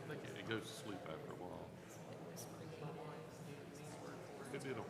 think it goes to sleep after a while. It did a while.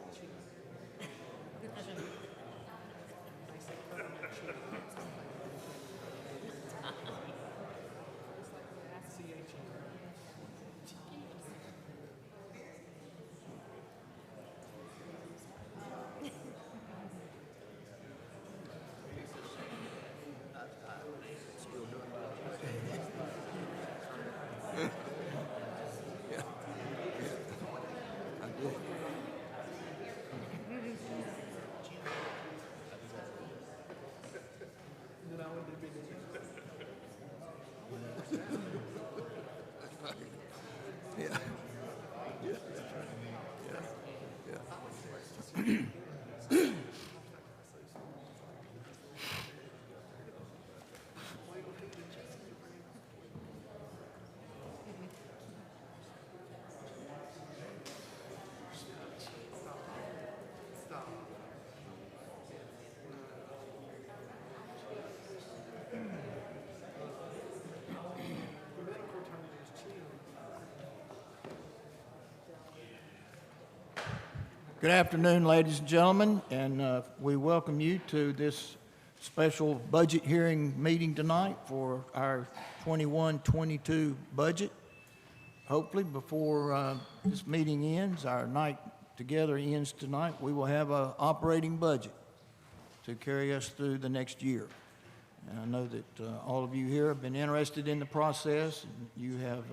Yeah. Good afternoon, ladies and gentlemen, and we welcome you to this special budget hearing meeting tonight for our 21-22 budget. Hopefully, before this meeting ends, our night together ends tonight, we will have an operating budget to carry us through the next year. And I know that all of you here have been interested in the process, and you have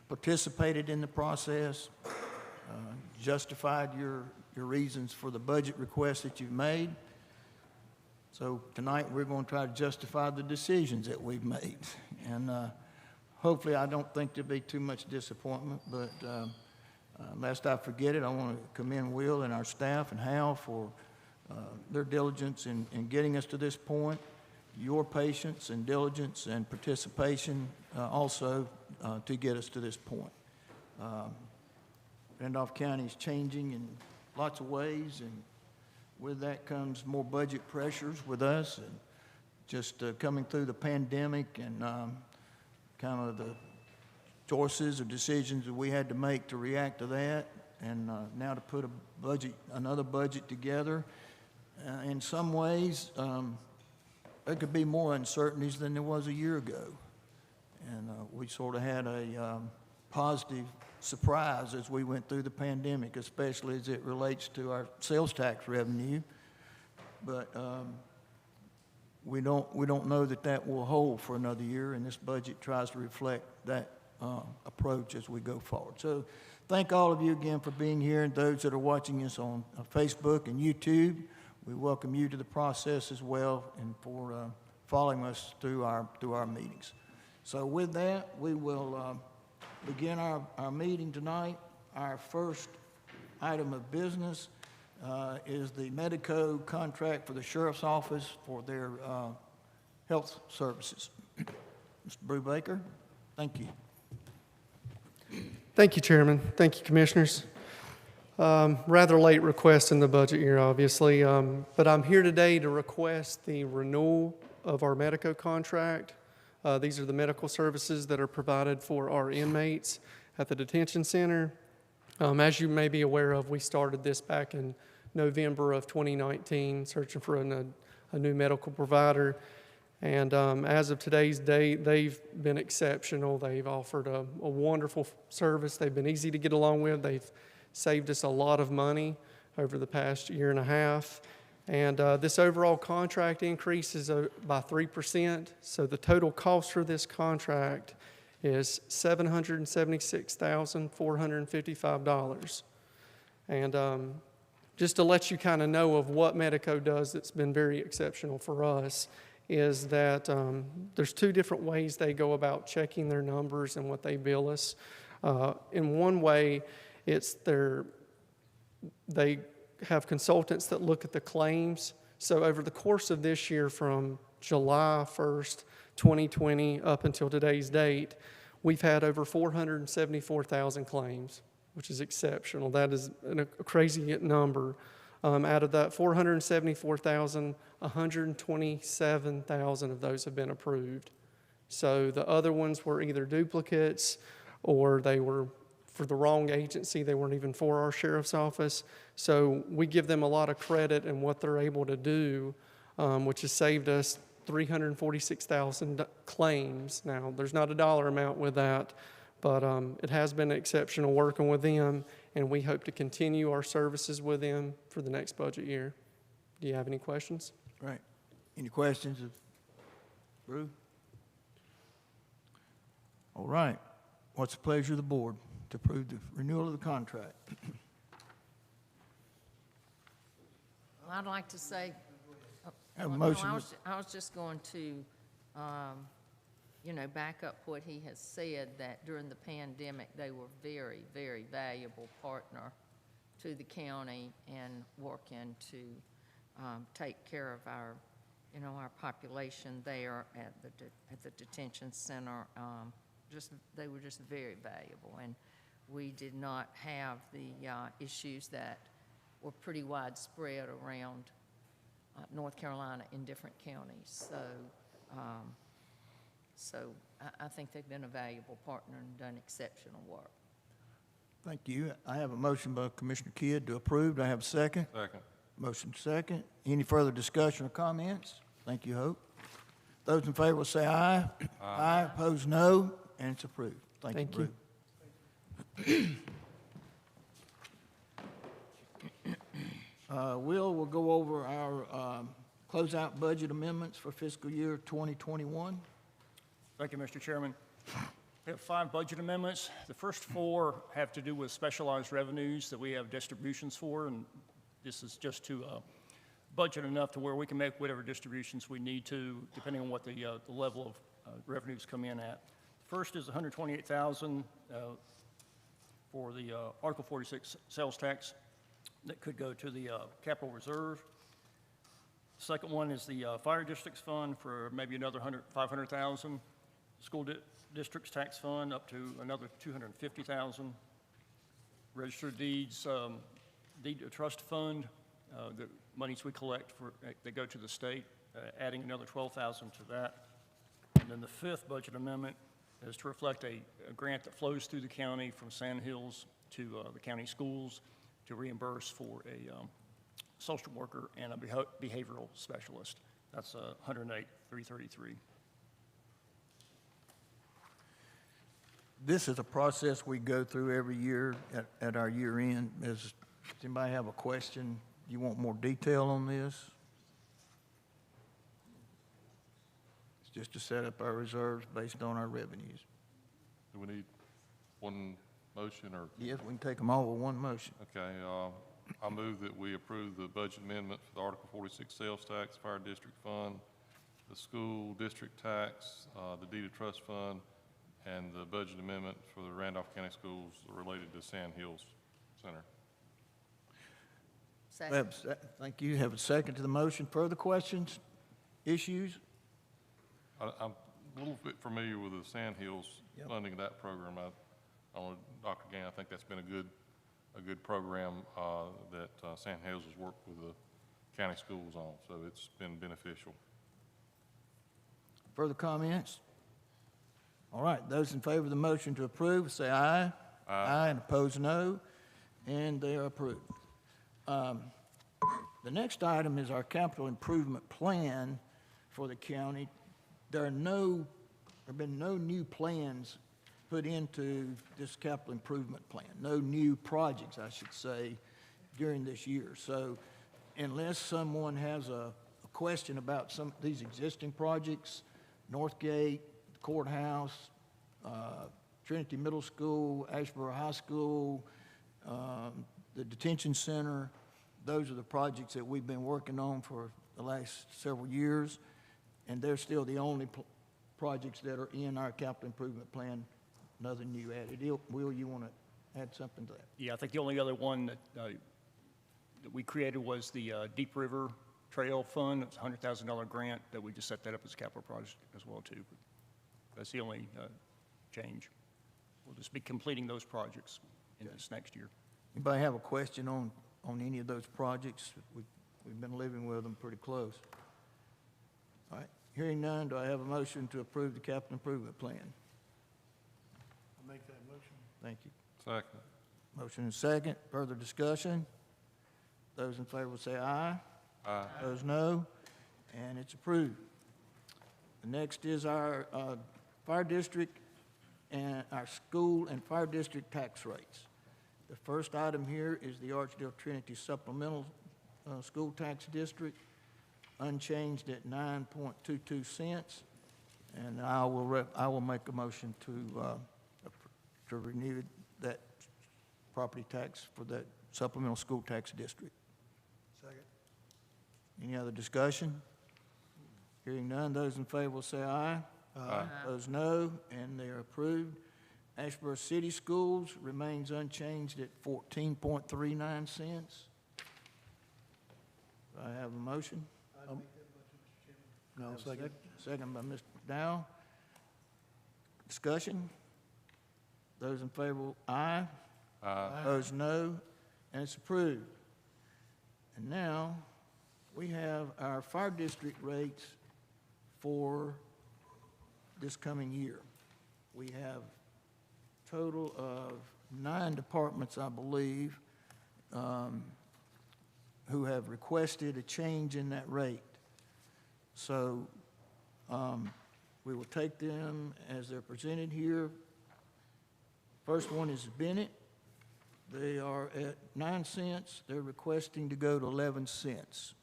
participated in the process, justified your reasons for the budget requests that you've made. So tonight we're going to try to justify the decisions that we've made. And hopefully I don't think there'll be too much disappointment, but lest I forget it, I want to commend Will and our staff and Hal for their diligence in getting us to this point, your patience and diligence and participation also to get us to this point. Randolph County is changing in lots of ways, and with that comes more budget pressures with us, and just coming through the pandemic and kind of the choices or decisions that we had to make to react to that, and now to put another budget together. In some ways, there could be more uncertainties than there was a year ago, and we sort of had a positive surprise as we went through the pandemic, especially as it relates to our sales tax revenue. But we don't know that will hold for another year, and this budget tries to reflect that approach as we go forward. So thank all of you again for being here, and those that are watching us on Facebook and YouTube. We welcome you to the process as well, and for following us through our meetings. So with that, we will begin our meeting tonight. Our first item of business is the Medico contract for the Sheriff's Office for their health services. Mr. Brubaker, thank you. Thank you, Chairman. Thank you, Commissioners. Rather late request in the budget year, obviously, but I'm here today to request the renewal of our Medico contract. These are the medical services that are provided for our inmates at the detention center. As you may be aware of, we started this back in November of 2019, searching for a new medical provider. And as of today's date, they've been exceptional. They've offered a wonderful service. They've been easy to get along with. They've saved us a lot of money over the past year and a half. And this overall contract increase is by 3%. So the total cost for this contract is $776,455. And just to let you kind of know of what Medico does that's been very exceptional for us is that there's two different ways they go about checking their numbers and what they bill us. In one way, it's they have consultants that look at the claims. So over the course of this year, from July 1st, 2020 up until today's date, we've had over 474,000 claims. which is exceptional. That is a crazy number. Out of that 474,000, 127,000 of those have been approved. So the other ones were either duplicates or they were for the wrong agency. They weren't even for our sheriff's office. So we give them a lot of credit in what they're able to do, which has saved us 346,000 claims. Now, there's not a dollar amount with that, but it has been exceptional working with them, and we hope to continue our services with them for the next budget year. Do you have any questions? Right. Any questions of Brew? All right. What's the pleasure of the board to approve the renewal of the contract? Well, I'd like to say, Have a well, motion. no, I was just going to, back up what he has said, that during the pandemic, they were very, very valuable partner to the county and working to take care of our population there at the detention center. They were just very valuable, and we did not have the issues that were pretty widespread around North Carolina in different counties. So I think they've been a valuable partner and done exceptional work. Thank you. I have a motion by Commissioner Kidd to approve. Do I have a second? Second. Motion second. Any further discussion or comments? Thank you, Hope. Those in favor will say aye. Aye. Opposed, no. And it's approved. Thank you, Brew. We'll go over our closeout budget amendments for fiscal year 2021. Thank you, Mr. Chairman. We have 5 budget amendments. The first 4 have to do with specialized revenues that we have distributions for, and this is just to budget enough to where we can make whatever distributions we need to, depending on what the level of revenues come in at. First is $128,000 for the Article 46 sales tax that could go to the capital reserve. Second one is the fire districts fund for maybe another $500,000. School districts tax fund up to another $250,000. Registered deeds, deed trust fund, the monies we collect that go to the state, adding another $12,000 to that. And then the 5th budget amendment is to reflect a grant that flows through the county from Sand Hills to the county schools to reimburse for a social worker and a behavioral specialist. That's $108,333. This is a process we go through every year at our year end. Does anybody have a question? You want more detail on this? It's just to set up our reserves based on our revenues. Do we need one motion or? Yes, we can take them all with one motion. Okay, I move that we approve the budget amendment for the Article 46 sales tax, fire district fund, the school district tax, the deed of trust fund, and the budget amendment for the Randolph County Schools related to Sand Hills Center. Second. Thank you. Have a second to the motion. Further questions, issues? I'm a little bit familiar with the Sand Hills funding of that program. I don't know, Dr. Gann, I think that's been a good program that Sand Hills has worked with the county schools on, so it's been beneficial. Further comments? All right, those in favor of the motion to approve, say aye. Aye. And opposed, no. And they are approved. The next item is our capital improvement plan for the county. There have been no new plans put into this capital improvement plan, no new projects, I should say, during this year. So unless someone has a question about some of these existing projects, Northgate, the courthouse, Trinity Middle School, Asheboro High School, the detention center, those are the projects that we've been working on for the last several years, and they're still the only projects that are in our capital improvement plan, nothing new added. Will, you want to add something to that? Yeah, I think the only other one that we created was the Deep River Trail Fund. It's a $100,000 grant that we just set that up as a capital project as well too. But that's the only change. We'll just be completing those projects in this next year. Anybody have a question on any of those projects? We've been living with them pretty close. All right, hearing none, do I have a motion to approve the capital improvement plan? I'll make that motion. Thank you. Second. Motion and second, further discussion? Those in favor will say aye. Aye. Those no, and it's approved. The next is our fire district and our school and fire district tax rates. The first item here is the Archdale Trinity Supplemental School Tax District, unchanged at 9.22 cents. And I will make a motion to renew that property tax for that supplemental school tax district. Second. Any other discussion? Hearing none, those in favor will say aye. Aye. Those no, and they are approved. Ashboro City Schools remains unchanged at 14.39 cents. Do I have a motion? I'll make that motion, Mr. Chairman. No, second. Second by Mr. McDowell. Discussion? Those in favor, aye. Aye. Those no, and it's approved. And now, we have our fire district rates for this coming year. We have a total of 9 departments, I believe, who have requested a change in that rate. So we will take them as they're presented here. First one is Bennett. They are at 9 cents. They're requesting to go to 11 cents.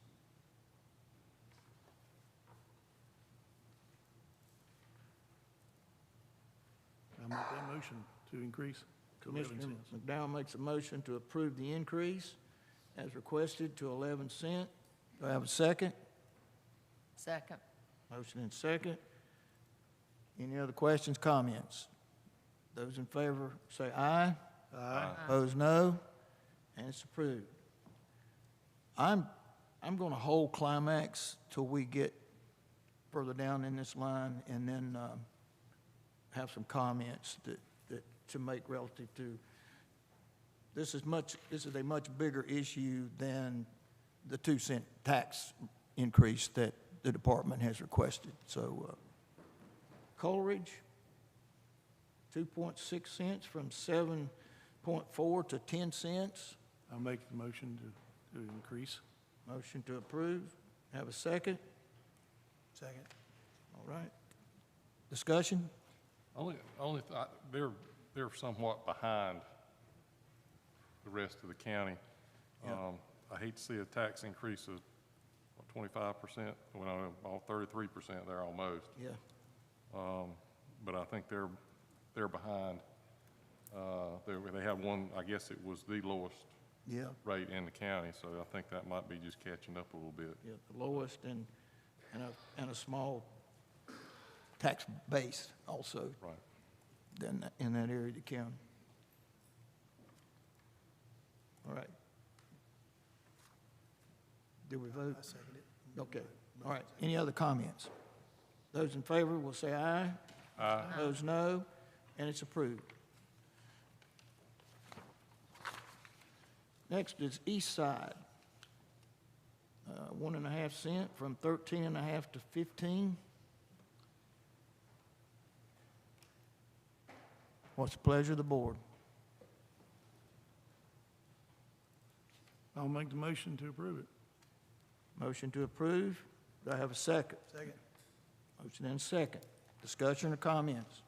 I'll make that motion to increase to 11 Commissioner cents. McDowell makes a motion to approve the increase as requested to 11 cents. Do I have a second? Second. Motion and second. Any other questions, comments? Those in favor say aye. Aye. Opposed, no, and it's approved. I'm going to hold climax till we get further down in this line, and then have some comments that to make relative to. This is a much bigger issue than the 2-cent tax increase that the department has requested. So, Coleridge, 2.6 cents from 7.4 to 10 cents. I'll make the motion to increase. Motion to approve. Have a second? Second. All right. Discussion? They're somewhat behind the rest of the county. Yeah. I hate to see a tax increase of 25%, well, all 33% there almost. Yeah. But I think they're behind. They have one, I guess it was the lowest Yeah. rate in the county, so I think that might be just catching up a little bit. Yeah, the lowest and a small tax base also Right. in that area of the county. All right. Did we vote? I second it. Okay. All right. Any other comments? Those in favor will say aye. Aye. Those no, and it's approved. Next is East Side. 1.5 cent from 13.5 to 15. What's the pleasure of the board? I'll make the motion to approve it. Motion to approve. Do I have a second? Second. Motion and a second. Discussion or comments?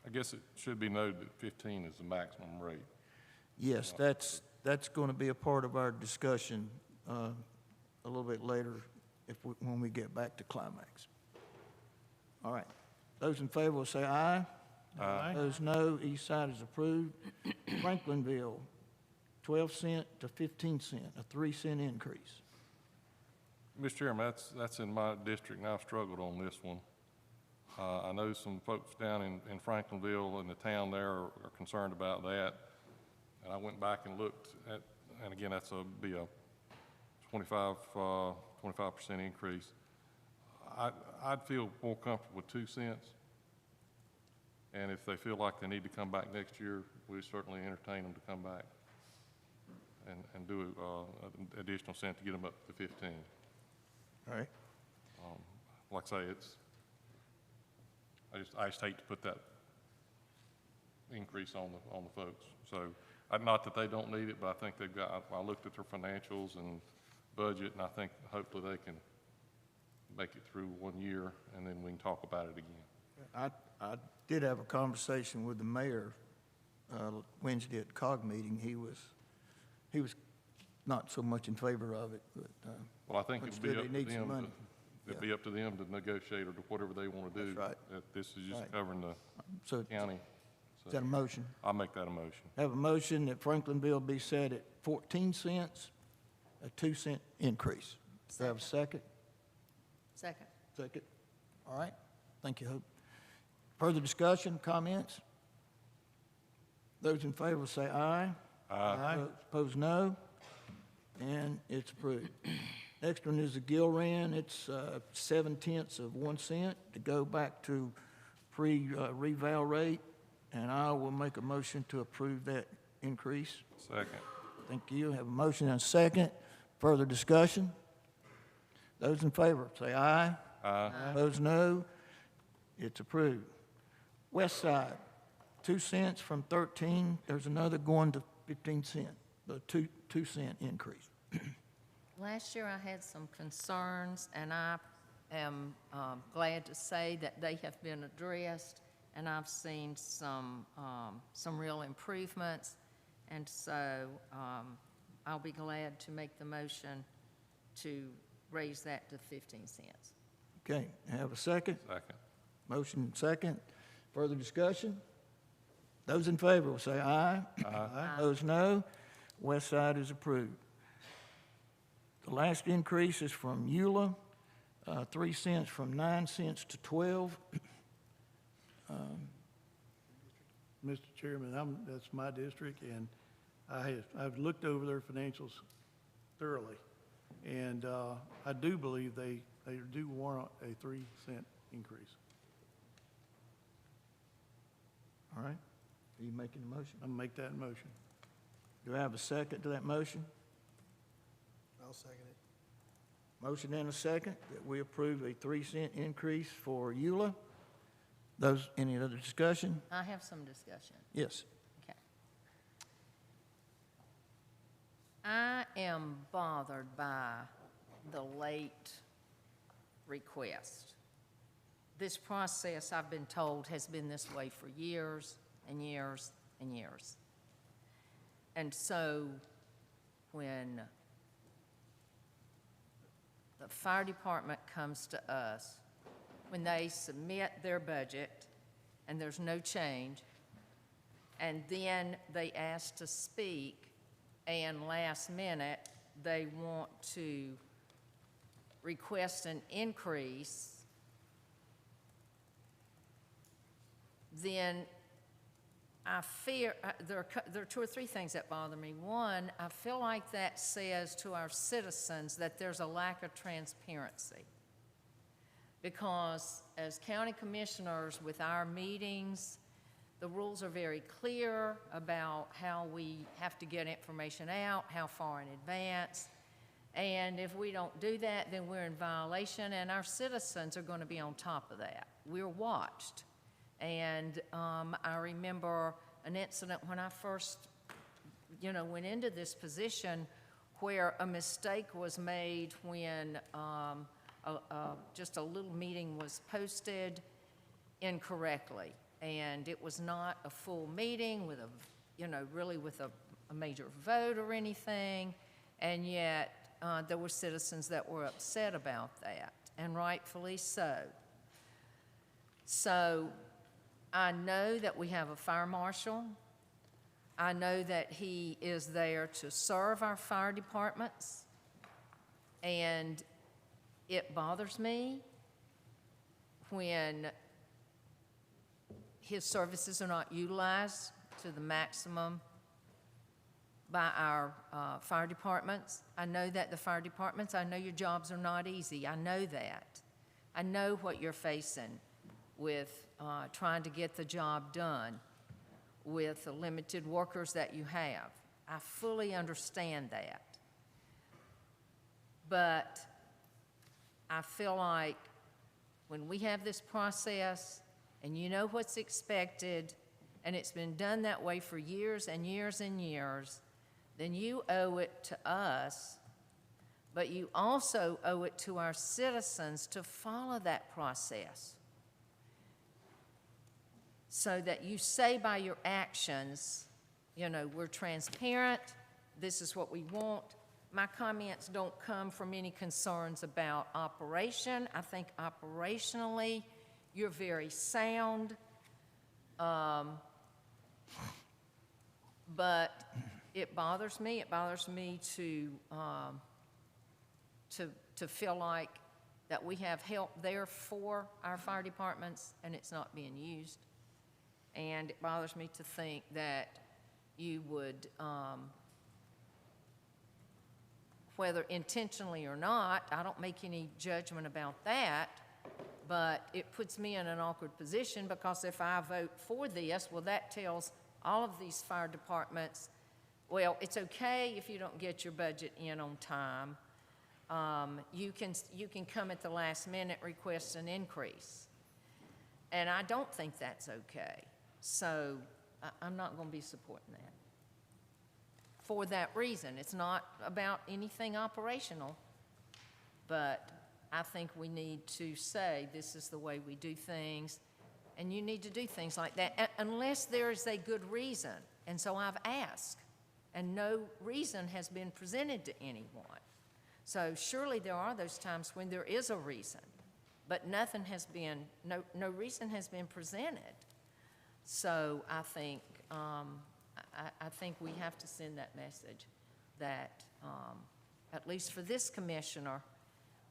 I guess it should be noted that 15 is the maximum rate. Yes, that's going to be a part of our discussion a little bit later when we get back to climax. All right. Those in favor will say aye. Aye. Those no, east side is approved. Franklinville, 12 cent to 15 cent, a 3 cent increase. Mr. Chairman, that's in my district, and I've struggled on this one. I know some folks down in Franklinville and the town there are concerned about that. And I went back and looked at, and again, be a 25% increase. I'd feel more comfortable with 2 cents. And if they feel like they need to come back next year, we certainly entertain them to come back and do an additional cent to get them up to 15. All right. Like I say, I just hate to put that increase on the folks. So, not that they don't need it, but I think they've got, I looked at their financials and budget, and I think hopefully they can make it through 1 year, and then we can talk about it again. I did have a conversation with the mayor Wednesday at the COG meeting. He was not so much in favor of it, but Well, I think it'd be Understood, up they to need some them, money. it'd be up to them to negotiate or to whatever they want to do. That's right. This is just Right. covering the so county. is that a motion? I'll make that a motion. Have a motion that Franklinville be set at 14 cents, a 2-cent increase. Do I have a second? Second. Second. All right. Thank you, Hope. Further discussion, comments? Those in favor say aye. Aye. Opposed, no. And it's approved. Next one is the Gilran. It's 0.7 of 1 cent to go back to pre-reval rate. And I will make a motion to approve that increase. Second. Thank you. Have a motion and a second. Further discussion? Those in favor say aye. Aye. Opposed, no. It's approved. West Side, 2 cents from 13. There's another going to 15 cent, the 2-cent increase. Last year, I had some concerns, and I am glad to say that they have been addressed, and I've seen some real improvements. And so I'll be glad to make the motion to raise that to 15 cents. Okay, have a second? Second. Motion second. Further discussion? Those in favor will say aye. Aye. Those no. West Side is approved. The last increase is from EULA, 3 cents from 9 cents to 12. Mr. Chairman, that's my district, and I've looked over their financials thoroughly. And I do believe they do warrant a 3-cent increase. All right. Are you making the motion? I'll make that motion. Do I have a second to that motion? I'll second it. Motion and a second that we approve a 3-cent increase for EULA. Any other discussion? I have some discussion. Yes. Okay. I am bothered by the late request. This process, I've been told, has been this way for years and years and years. And so when the fire department comes to us, when they submit their budget and there's no change, and then they ask to speak, and last minute, they want to request an increase, then I fear, there are 2 or 3 things that bother me. One, I feel like that says to our citizens that there's a lack of transparency. Because as county commissioners with our meetings, the rules are very clear about how we have to get information out, how far in advance. And if we don't do that, then we're in violation, and our citizens are going to be on top of that. We're watched. And I remember an incident when I first, went into this position where a mistake was made when just a little meeting was posted incorrectly. And it was not a full meeting with really with a major vote or anything. And yet there were citizens that were upset about that, and rightfully so. So I know that we have a fire marshal. I know that he is there to serve our fire departments. And it bothers me when his services are not utilized to the maximum by our fire departments. I know that the fire departments, I know your jobs are not easy. I know that. I know what you're facing with trying to get the job done with the limited workers that you have. I fully understand that. But I feel like when we have this process and you know what's expected, and it's been done that way for years and years and years, then you owe it to us, but you also owe it to our citizens to follow that process. So that you say by your actions, you know, we're transparent, this is what we want. My comments don't come from any concerns about operation. I think operationally, you're very sound. But it bothers me. It bothers me to feel like that we have help there for our fire departments and it's not being used. And it bothers me to think that you would, whether intentionally or not, I don't make any judgment about that, but it puts me in an awkward position because if I vote for this, well, that tells all of these fire departments, well, it's okay if you don't get your budget in on time. You can come at the last minute, request an increase. And I don't think that's okay. So I'm not going to be supporting that. For that reason, it's not about anything operational, but I think we need to say this is the way we do things, and you need to do things like that unless there is a good reason. And so I've asked, and no reason has been presented to anyone. So surely there are those times when there is a reason, but nothing has been, no reason has been presented. So I think, I think we have to send that message that, at least for this commissioner,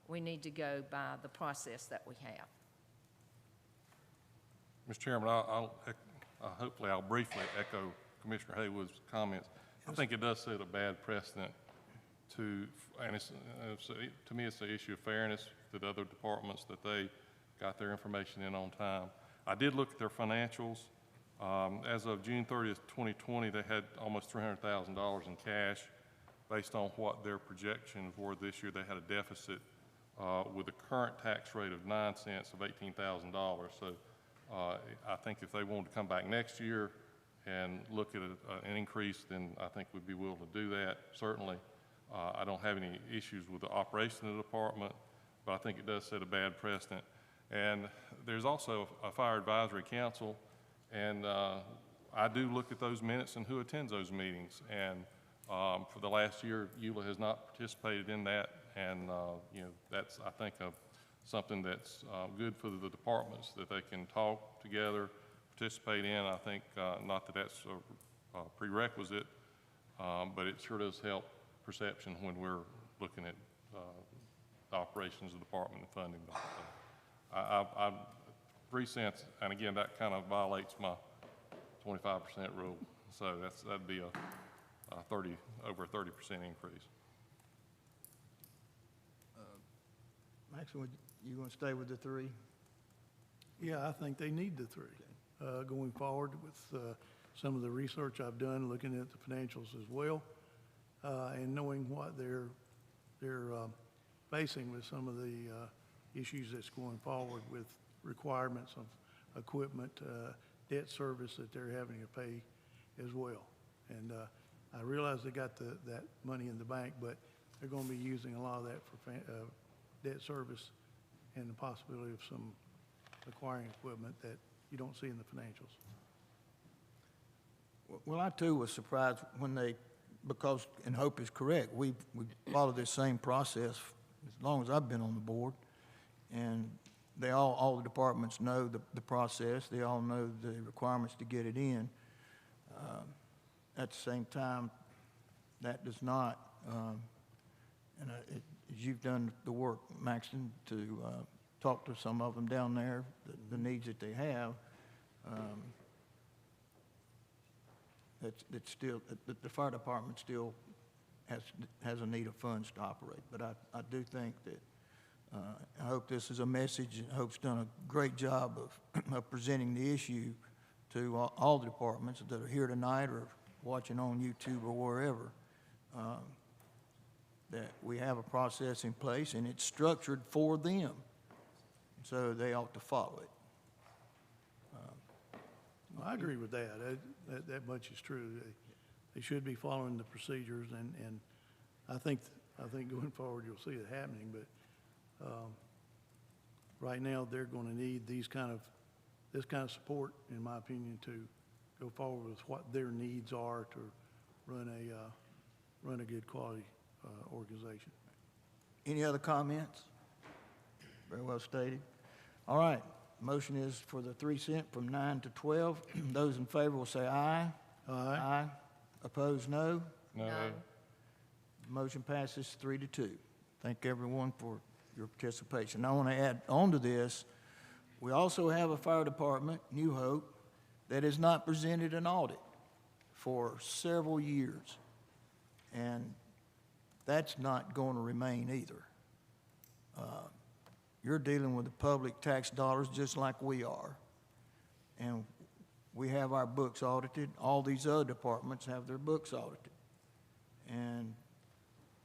we need to go by the process that we have. Mr. Chairman, hopefully I'll briefly echo Commissioner Haywood's comments. I think it does set a bad precedent to me it's an issue of fairness to the other departments that they got their information in on time. I did look at their financials. As of June 30th, 2020, they had almost $300,000 in cash. Based on what their projections were this year, they had a deficit with a current tax rate of 9 cents of $18,000. So I think if they wanted to come back next year and look at an increase, then I think we'd be willing to do that, certainly. I don't have any issues with the operation of the department, but I think it does set a bad precedent. And there's also a fire advisory council, and I do look at those minutes and who attends those meetings. And for the last year, EULA has not participated in that, and you know, that's, I think, something that's good for the departments, that they can talk together, participate in. I think not that that's a prerequisite, but it sure does help perception when we're looking at the operations of the department and funding them. So 3 cents, and again, that kind of violates my 25% rule. So that'd be over a 30% increase. Maxine, you going to stay with the 3? Yeah, I think they need the 3. Going forward with some of the research I've done, looking at the financials as well, and knowing what they're facing with some of the issues that's going forward with requirements of equipment, debt service that they're having to pay as well. And I realize they got that money in the bank, but they're going to be using a lot of that for debt service and the possibility of some acquiring equipment that you don't see in the financials. Well, I too was surprised when because, and Hope is correct, we followed this same process as long as I've been on the board. And all the departments know the process. They all know the requirements to get it in. At the same time, that does not, as you've done the work, Maxton, to talk to some of them down there, the needs that they have, it's still, the fire department still has a need of funds to operate. But I do think that I hope this is a message, and Hope's done a great job of presenting the issue to all the departments that are here tonight or watching on YouTube or wherever, that we have a process in place and it's structured for them, so they ought to follow it. I agree with that. That much is true. They should be following the procedures, and I think going forward, you'll see it happening, but right now, they're going to need this kind of support, in my opinion, to go forward with what their needs are to run a good quality organization. Any other comments? Very well stated. All right, motion is for the 3 cent from 9 to 12. Those in favor will say aye. Aye. Opposed, no. No. Motion passes 3-2. Thank everyone for your participation. I want to add on to this, we also have a fire department, New Hope, that has not presented an audit for several years. And that's not going to remain either. You're dealing with the public tax dollars just like we are. And we have our books audited. All these other departments have their books audited. And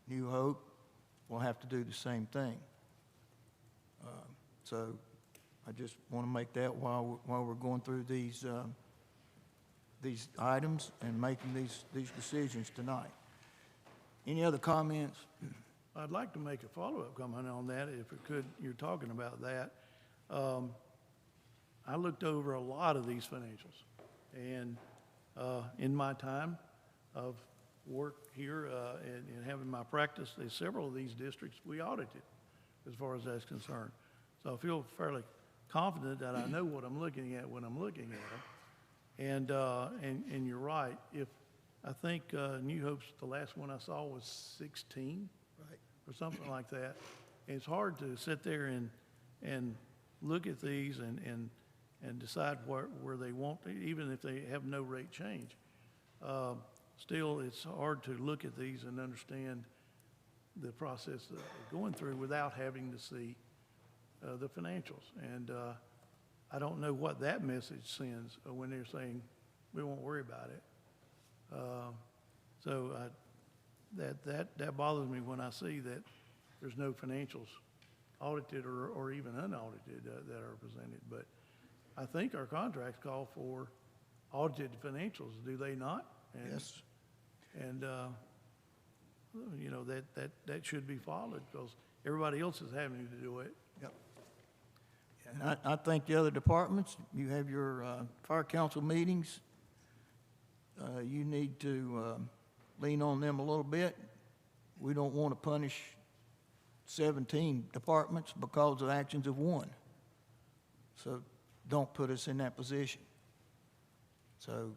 New Hope will have to do the same thing. So I just want to make that while we're going through these items and making these decisions tonight. Any other comments? I'd like to make a follow-up comment on that, if it could. You're talking about that. I looked over a lot of these financials, and in my time of work here and having my practice, there's several of these districts we audited, as far as that's concerned. So I feel fairly confident that I know what I'm looking at when I'm looking at them. And you're right. I think New Hope's, the last one I saw was 16. Right. Or something like that. And it's hard to sit there and look at these and decide where they want, even if they have no rate change. Still, it's hard to look at these and understand the process that they're going through without having to see the financials. And I don't know what that message sends when they're saying, we won't worry about it. That bothers me when I see that there's no financials audited or even unaudited that are presented. But I think our contracts call for audited financials, do they not? And, Yes. And, you know, that should be followed because everybody else is having to do it. Yep. And I think the other departments, you have your fire council meetings. You need to lean on them a little bit. We don't want to punish 17 departments because of actions of one. So don't put us in that position. So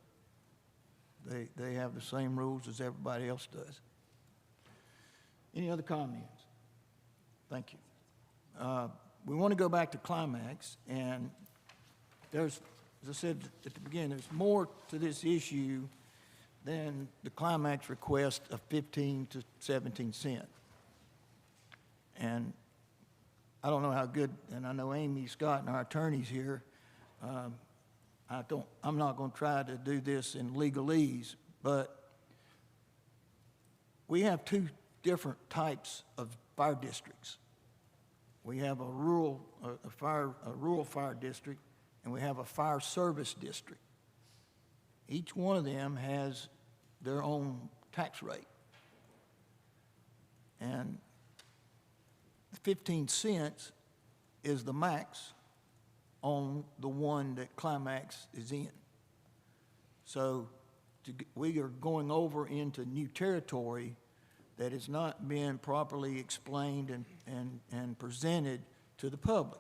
they have the same rules as everybody else does. Any other comments? Thank you. We want to go back to climax, and there's, as I said at the beginning, there's more to this issue than the climax request of 15 to 17 cents. And I don't know how good, and I know Amy Scott and our attorneys here, I'm not going to try to do this in legalese, but we have two different types of fire districts. We have a rural fire district, and we have a fire service district. Each one of them has their own tax rate. And 15 cents is the max on the one that Climax is in. So we are going over into new territory that has not been properly explained and presented to the public.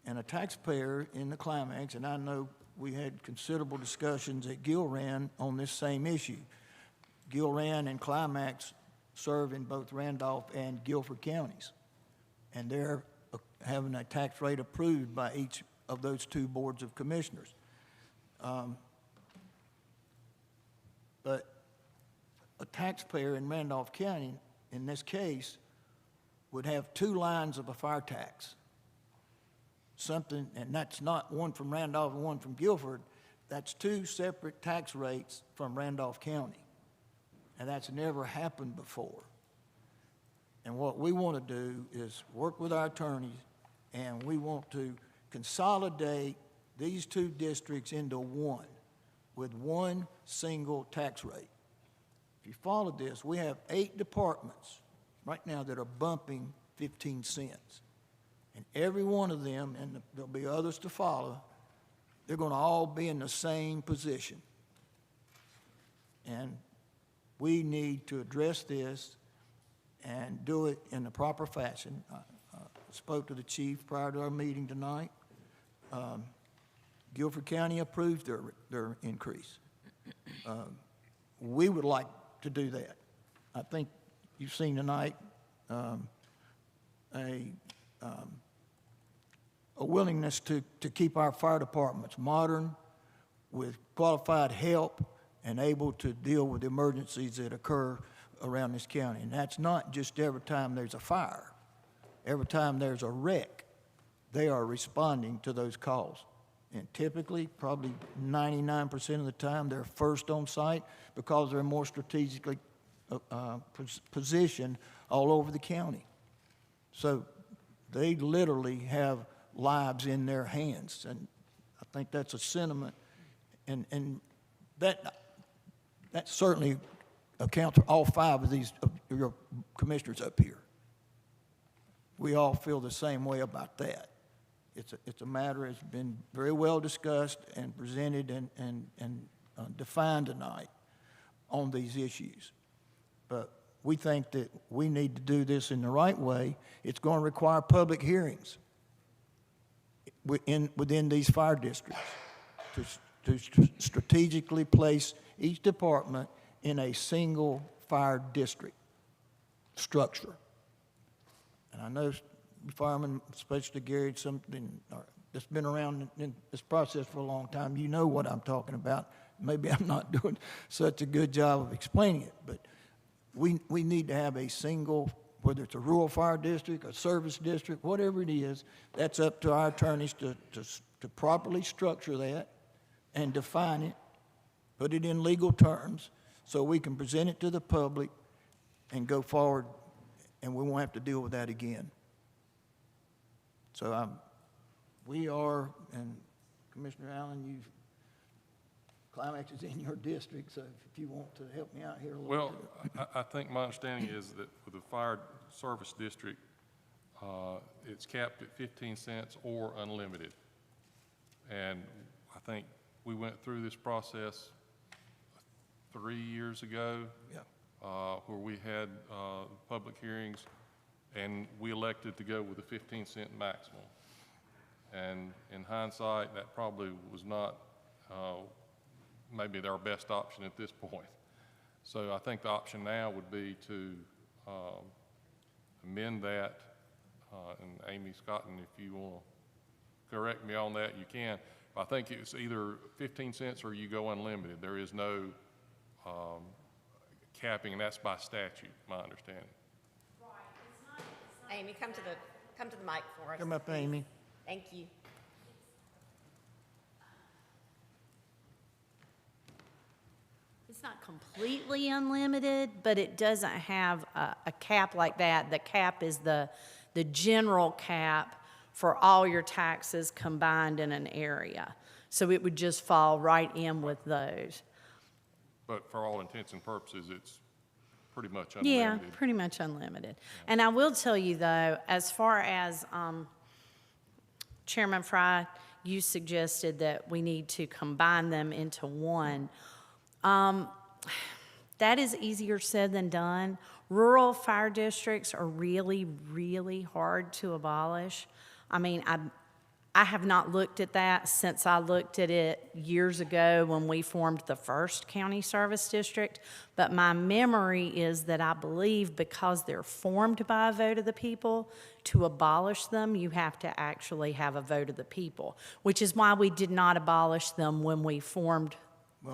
And a taxpayer in the Climax, and I know we had considerable discussions at Gilran on this same issue. Gilran and Climax serve in both Randolph and Guilford counties. And they're having a tax rate approved by each of those two boards of commissioners. But a taxpayer in Randolph County, in this case, would have two lines of a fire tax. Something, and that's not one from Randolph and one from Guilford, that's two separate tax rates from Randolph County. And that's never happened before. And what we want to do is work with our attorneys, and we want to consolidate these two districts into one with one single tax rate. If you follow this, we have 8 departments right now that are bumping 15 cents. And every one of them, and there'll be others to follow, they're going to all be in the same position. And we need to address this and do it in the proper fashion. I spoke to the chief prior to our meeting tonight. Guilford County approved their increase. We would like to do that. I think you've seen tonight a willingness to keep our fire departments modern, with qualified help, and able to deal with emergencies that occur around this county. And that's not just every time there's a fire. Every time there's a wreck, they are responding to those calls. And typically, probably 99% of the time, they're first on site because they're more strategically positioned all over the county. So they literally have lives in their hands, and I think that's a sentiment, and that certainly accounts for all 5 of these of your commissioners up here. We all feel the same way about that. It's a matter that's been very well discussed and presented and defined tonight on these issues. But we think that we need to do this in the right way. It's going to require public hearings within these fire districts to strategically place each department in a single fire district structure. And I know firemen, especially Gary, something that's been around in this process for a long time, you know what I'm talking about. Maybe I'm not doing such a good job of explaining it, but we need to have a single, whether it's a rural fire district, a service district, whatever it is, that's up to our attorneys to properly structure that and define it, put it in legal terms, so we can present it to the public and go forward, and we won't have to deal with that again. So we are, and Commissioner Allen, you've, climax is in your district, so if you want to help me out here a little bit. Well, I think my understanding is that with the fire service district, it's capped at 15 cents or unlimited. And I think we went through this process 3 years ago. Yeah. Where we had public hearings, and we elected to go with a 15-cent maximum. And in hindsight, that probably was not maybe our best option at this point. So I think the option now would be to amend that, and Amy Scotton, if you want to correct me on that, you can. I think it's either 15 cents or you go unlimited. There is no capping, and that's by statute, my understanding. Right, it's not. Amy, come to the mic for us. Come up, Amy. Thank you. It's not completely unlimited, but it doesn't have a cap like that. The cap is the general cap for all your taxes combined in an area. So it would just fall right in with those. But for all intents and purposes, it's pretty much Yeah, unlimited. pretty much unlimited. And I will tell you, though, as far as Chairman Fry, you suggested that we need to combine them into one. That is easier said than done. Rural fire districts are really, really hard to abolish. I mean, I have not looked at that since I looked at it years ago when we formed the first county service district. But my memory is that I believe because they're formed by a vote of the people, to abolish them, you have to actually have a vote of the people, which is why we did not abolish them when we formed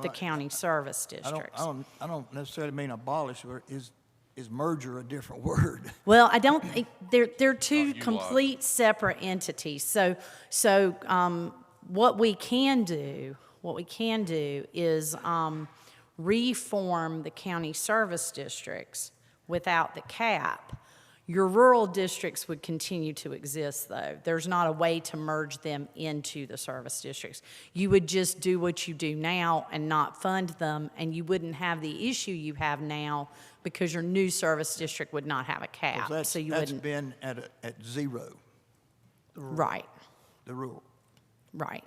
the county service districts. I don't necessarily mean abolish, or is is merger a different word? Well, I don't, they're two utilize. complete separate entities. What we can do is reform the county service districts without the cap. Your rural districts would continue to exist, though. There's not a way to merge them into the service districts. You would just do what you do now and not fund them, and you wouldn't have the issue you have now because your new service district would not have a cap. 'Cause So you that's wouldn't, been at zero, right, the rural. right.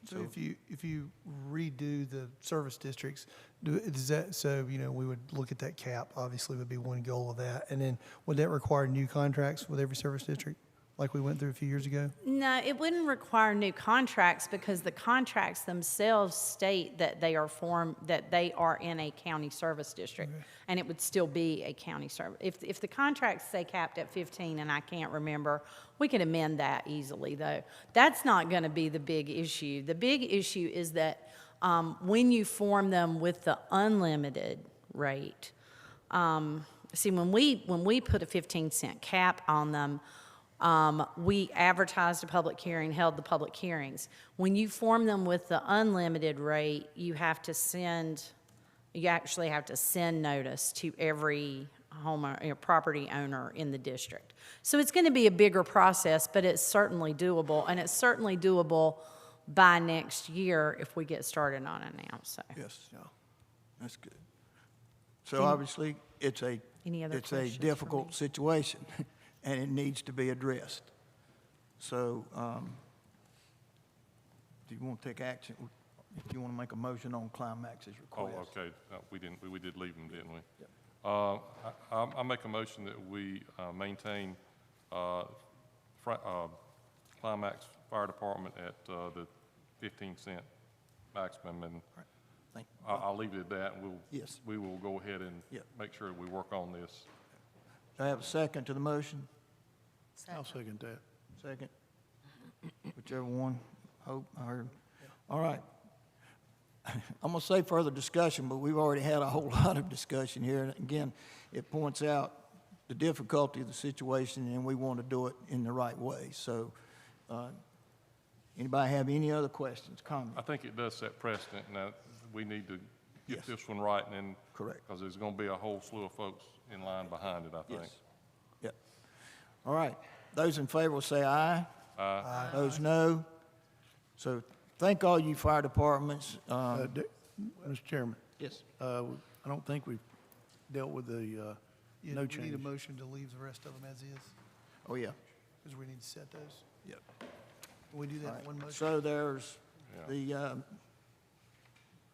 So if you redo the service districts, does that, so, we would look at that cap, obviously would be one goal of that. And then would that require new contracts with every service district, like we went through a few years ago? No, it wouldn't require new contracts because the contracts themselves state that they are in a county service district. And it would still be a county service. If the contracts say capped at 15, and I can't remember, we can amend that easily, though. That's not going to be the big issue. The big issue is that when you form them with the unlimited rate, see, when we put a 15-cent cap on them, we advertised a public hearing, held the public hearings. When you form them with the unlimited rate, you actually have to send notice to every homeowner, property owner in the district. So it's going to be a bigger process, but it's certainly doable, and it's certainly doable by next year if we get started on it now, so. Yes, yeah, that's good. So obviously, it's a Any other it's a questions for difficult me? situation, and it needs to be addressed. So, do you want to take action? If you want to make a motion on Climax's Oh, request? okay. We didn't, we did leave them, didn't we? I make a motion that we maintain Climax Fire Department at the 15-cent maximum, and Thank you. I'll leave it at that, and Yes. we will go ahead and Yep. make sure we work on this. Do I have a second to the motion? I'll second that. Second? Whichever one, hope, I heard. All right. I'm going to say further discussion, but we've already had a whole lot of discussion here. And again, it points out the difficulty of the situation, and we want to do it in the right way. So, anybody have any other questions, comments? I think it does set precedent, and that we need to get Yes. this one right, and then. Correct. Because there's going to be a whole slew of folks in line behind it, I think. Yes. Yep. All right. Those in favor will say aye. Aye. Those no. So thank all you fire departments. Mr. Chairman, Yes. I don't think we've dealt with the Yeah, no we change. need a motion to leave the rest of them as is, Oh, yeah. because we need to set those. Yep. Can we do All that right. in one motion? So there's Yeah. the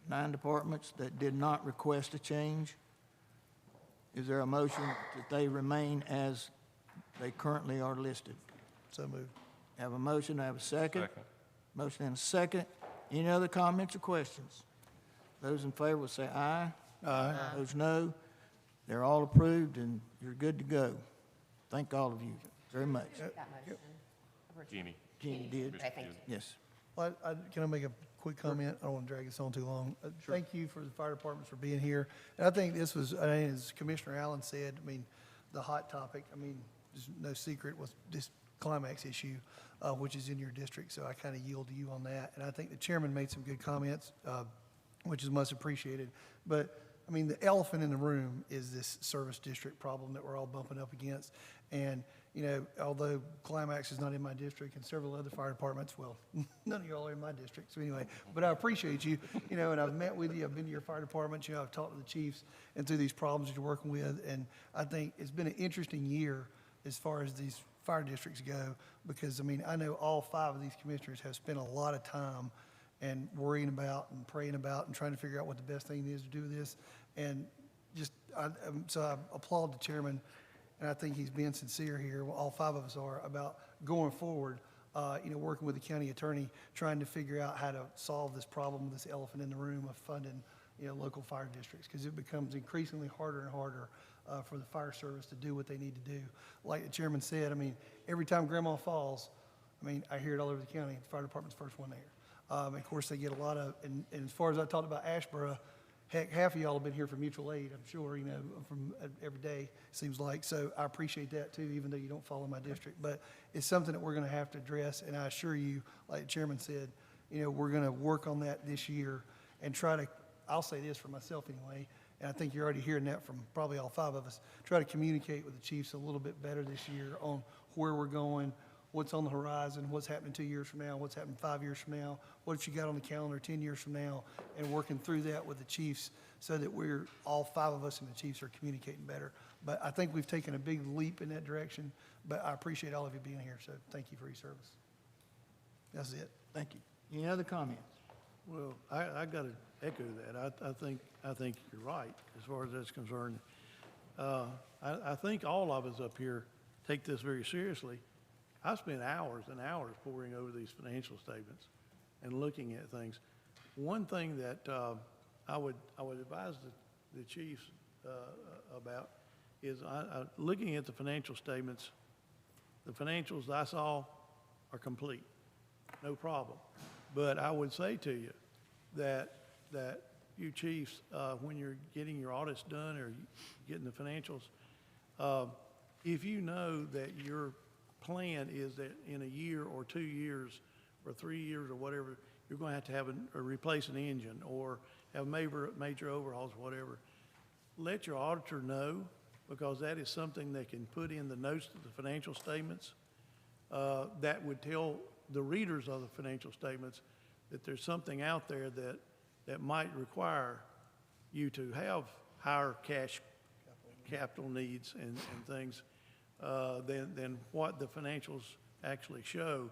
9 departments that did not request a change. Is there a motion that they remain as they currently are listed? So moved. Have a motion, I have a second. Second. Motion and a second. Any other comments or questions? Those in favor will say aye. Aye. Those no. They're all approved, and you're good to go. Thank all of you very much. Jeannie. Jeannie did. Thank you. Yes. Well, can I make a quick comment? I don't want to drag this on too long. Thank you for the fire departments for being here. And I think this was, as Commissioner Allen said, the hot topic, there's no secret, was this Climax issue, which is in your district, so I kind of yield to you on that. And I think the chairman made some good comments, which is much appreciated. But, the elephant in the room is this service district problem that we're all bumping up against. And, although Climax is not in my district and several other fire departments, well, none of y'all are in my district, so anyway. But I appreciate you, and I've met with you, I've been to your fire departments, I've talked to the chiefs and through these problems that you're working with. And I think it's been an interesting year as far as these fire districts go, because, I know all 5 of these commissioners have spent a lot of time and worrying about and praying about and trying to figure out what the best thing is to do with this. And so I applaud the chairman, and I think he's being sincere here, well, all 5 of us are, about going forward, working with the county attorney, trying to figure out how to solve this problem, this elephant in the room of funding, local fire districts, because it becomes increasingly harder and harder for the fire service to do what they need to do. Like the chairman said, every time grandma falls, I hear it all over the county, the fire department's the first one there. Of course, they get a lot of, and as far as I talked about Ashboro, Heck, half of y'all have been here for mutual aid, I'm sure, you know, from every day, seems like. So I appreciate that too, even though you don't follow my district. But it's something that we're going to have to address, and I assure you, like the chairman said, you know, we're going to work on that this year and try to, I'll say this for myself anyway, and I think you're already hearing that from probably all 5 of us, try to communicate with the chiefs a little bit better this year on where we're going, what's on the horizon, what's happening 2 years from now, what's happening 5 years from now, what if you got on the calendar 10 years from now, and working through that with the chiefs so that we're, all 5 of us and the chiefs are communicating better. But I think we've taken a big leap in that direction, but I appreciate all of you being here, so thank you for your service. That's it. Thank you. Any other comments? Well, I got to echo that. I think you're right as far as that's concerned. I think all of us up here take this very seriously. I spent hours and hours poring over these financial statements and looking at things. One thing that I would advise the chiefs about is looking at the financial statements. The financials I saw are complete, no problem. But I would say to you that you chiefs, when you're getting your audits done or getting the financials, if you know that your plan is that in a year or 2 years or 3 years or whatever, you're going to have replace an engine or have major overhauls, whatever, let your auditor know, because that is something they can put in the notes to the financial statements that would tell the readers of the financial statements that there's something out there that might require you to have higher capital needs and things than what the financials actually show.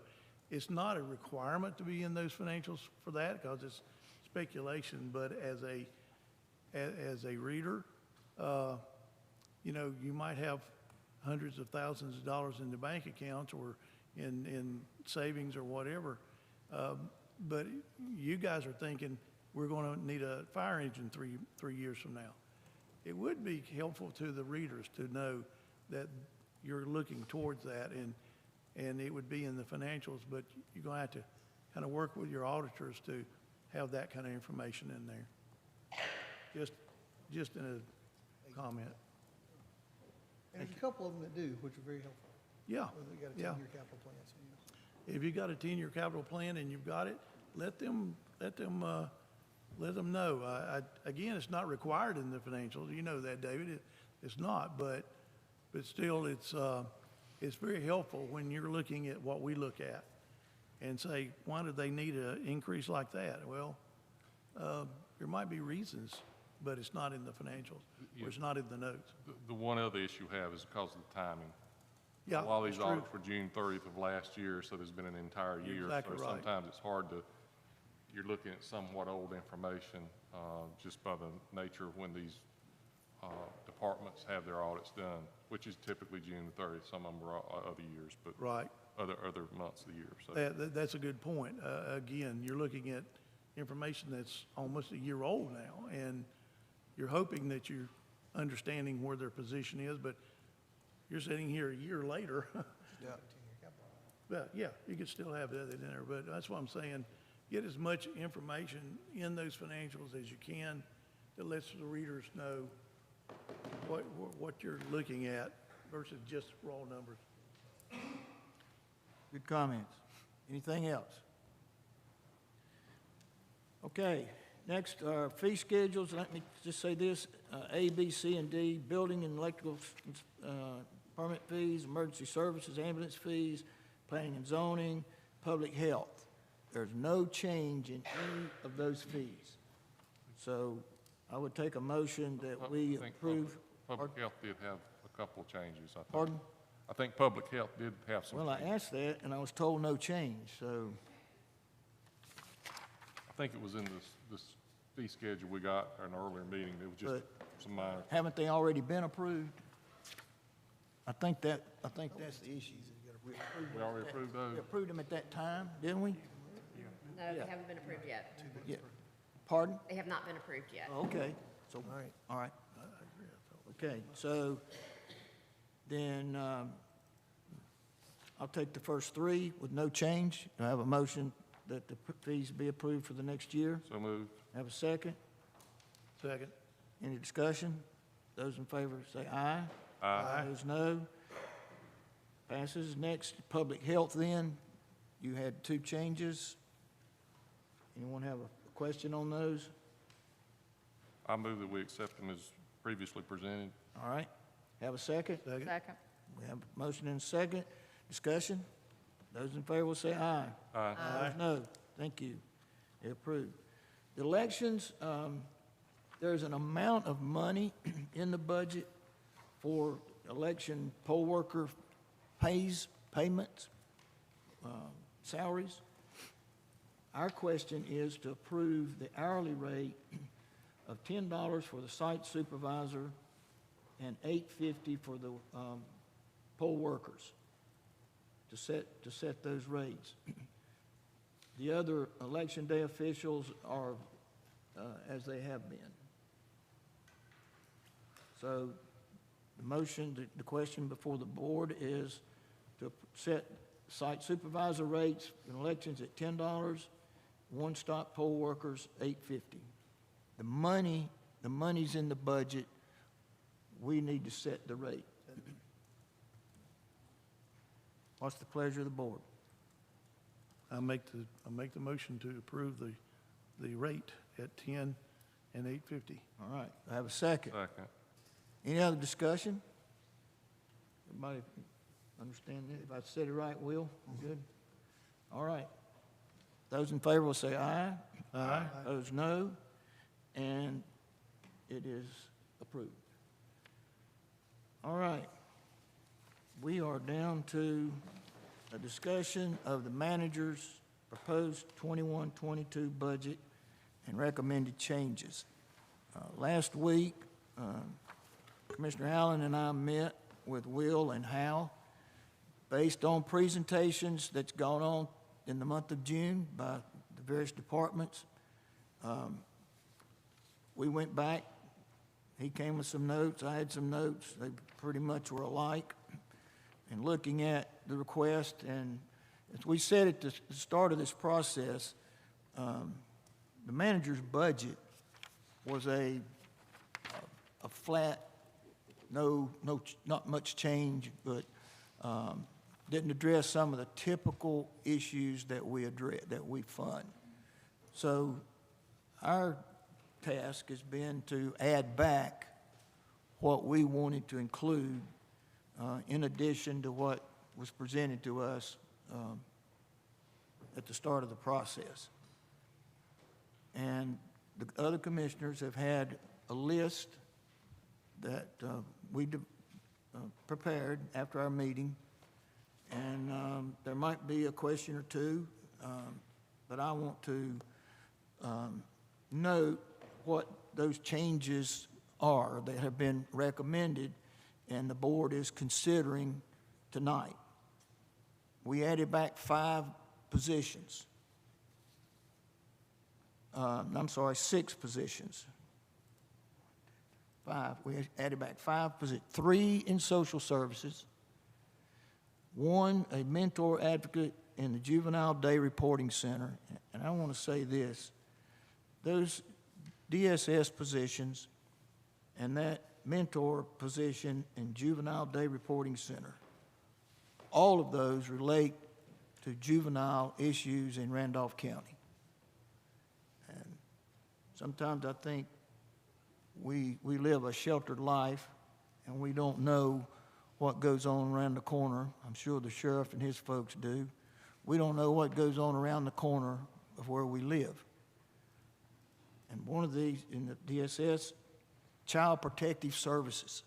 It's not a requirement to be in those financials for that because it's speculation, but as a reader, you know, you might have hundreds of thousands of dollars in the bank accounts or in savings or whatever, but you guys are thinking we're going to need a fire engine three years from now. It would be helpful to the readers to know that you're looking towards that, and it would be in the financials, but you're going to have to kind of work with your auditors to have that kind of information in there. Just in a comment. And there's a couple of them that do, which are very helpful. Yeah, Whether you got a yeah. 10-year capital plan, so you know. If you got a 10-year capital plan and you've got it, let them know. Again, it's not required in the financials. You know that, David. It's not, but still, it's very helpful when you're looking at what we look at and say, why do they need an increase like that? Well, there might be reasons, but it's not in the financials, or it's not in the notes. The one other issue you have is because of the timing. Yeah, A lot of these that's true. audits were June 30th of last year, so there's been an entire year. Exactly So right. sometimes it's hard to, you're looking at somewhat old information just by the nature of when these departments have their audits done, which is typically June 30th. Some of them are other years, but Right. other months of the year. So That's a good point. Again, you're looking at information that's almost a year old now, and you're hoping that you're understanding where their position is, but you're sitting here a year later. Yeah. But yeah, you could still have that in there, but that's what I'm saying. Get as much information in those financials as you can that lets the readers know what you're looking at versus just raw numbers. Good comments. Anything else? Okay, next, fee schedules. Let me just say this, A, B, C, and D, building and electrical permit fees, emergency services, ambulance fees, planning and zoning, public health. There's no change in any of those fees. So I would take a motion that we I think approve. Public health did have a couple of changes, I think. Pardon? I think public health did have some. Well, I asked that, and I was told no change, so, I think it was in this fee schedule we got at an earlier meeting. It was just some minor. haven't they already been approved? I think that's the issue. We already approved those. We approved them at that time, didn't we? No, they haven't been approved yet. Yeah. Pardon? They have not been approved yet. Oh, okay, so, all right. Okay, so then I'll take the first three with no change. Do I have a motion that the fees be approved for the next year? So moved. Have a second? Second. Any discussion? Those in favor say aye. Aye. Those no. Passes. Next, public health then. You had two changes. Anyone have a question on those? I move that we accept them as previously presented. All right. Have a second? Second. Second. We have a motion and a second. Discussion? Those in favor will say aye. Aye. Those no. Thank you. They're approved. The elections, there's an amount of money in the budget for election poll worker payments, salaries. Our question is to approve the hourly rate of $10 for the site supervisor and $8.50 for the poll workers to set those rates. The other election day officials are as they have been. So the motion, the question before the board is to set site supervisor rates in elections at $10, one-stop poll workers $8.50. The money's in the budget. We need to set the rate. What's the pleasure of the board? I make the motion to approve the rate at 10 and 8.50. All right, I have a second. Second. Any other discussion? Everybody understand that? If I said it right, Will? Good? All right. Those in favor will say aye. Aye. Those no. And it is approved. All right. We are down to a discussion of the manager's proposed 21-22 budget and recommended changes. Last week, Commissioner Allen and I met with Will and Hal based on presentations that's gone on in the month of June by the various departments. We went back. He came with some notes. I had some notes. They pretty much were alike. And looking at the request, and as we said at the start of this process, the manager's budget was a flat, not much change, but didn't address some of the typical issues that we fund. So our task has been to add back what we wanted to include in addition to what was presented to us at the start of the process. And the other commissioners have had a list that we prepared after our meeting, and there might be a question or two, but I want to note what those changes are that have been recommended and the board is considering tonight. We added back 5 positions. 6 positions. 5. We added back 5 positions. 3 in social services. 1, a mentor advocate in the Juvenile Day Reporting Center. And I want to say this. Those DSS positions and that mentor position in Juvenile Day Reporting Center, all of those relate to juvenile issues in Randolph County. And sometimes I think we live a sheltered life and we don't know what goes on around the corner. I'm sure the sheriff and his folks do. We don't know what goes on around the corner of where we live. And one of these in the DSS, Child Protective Services,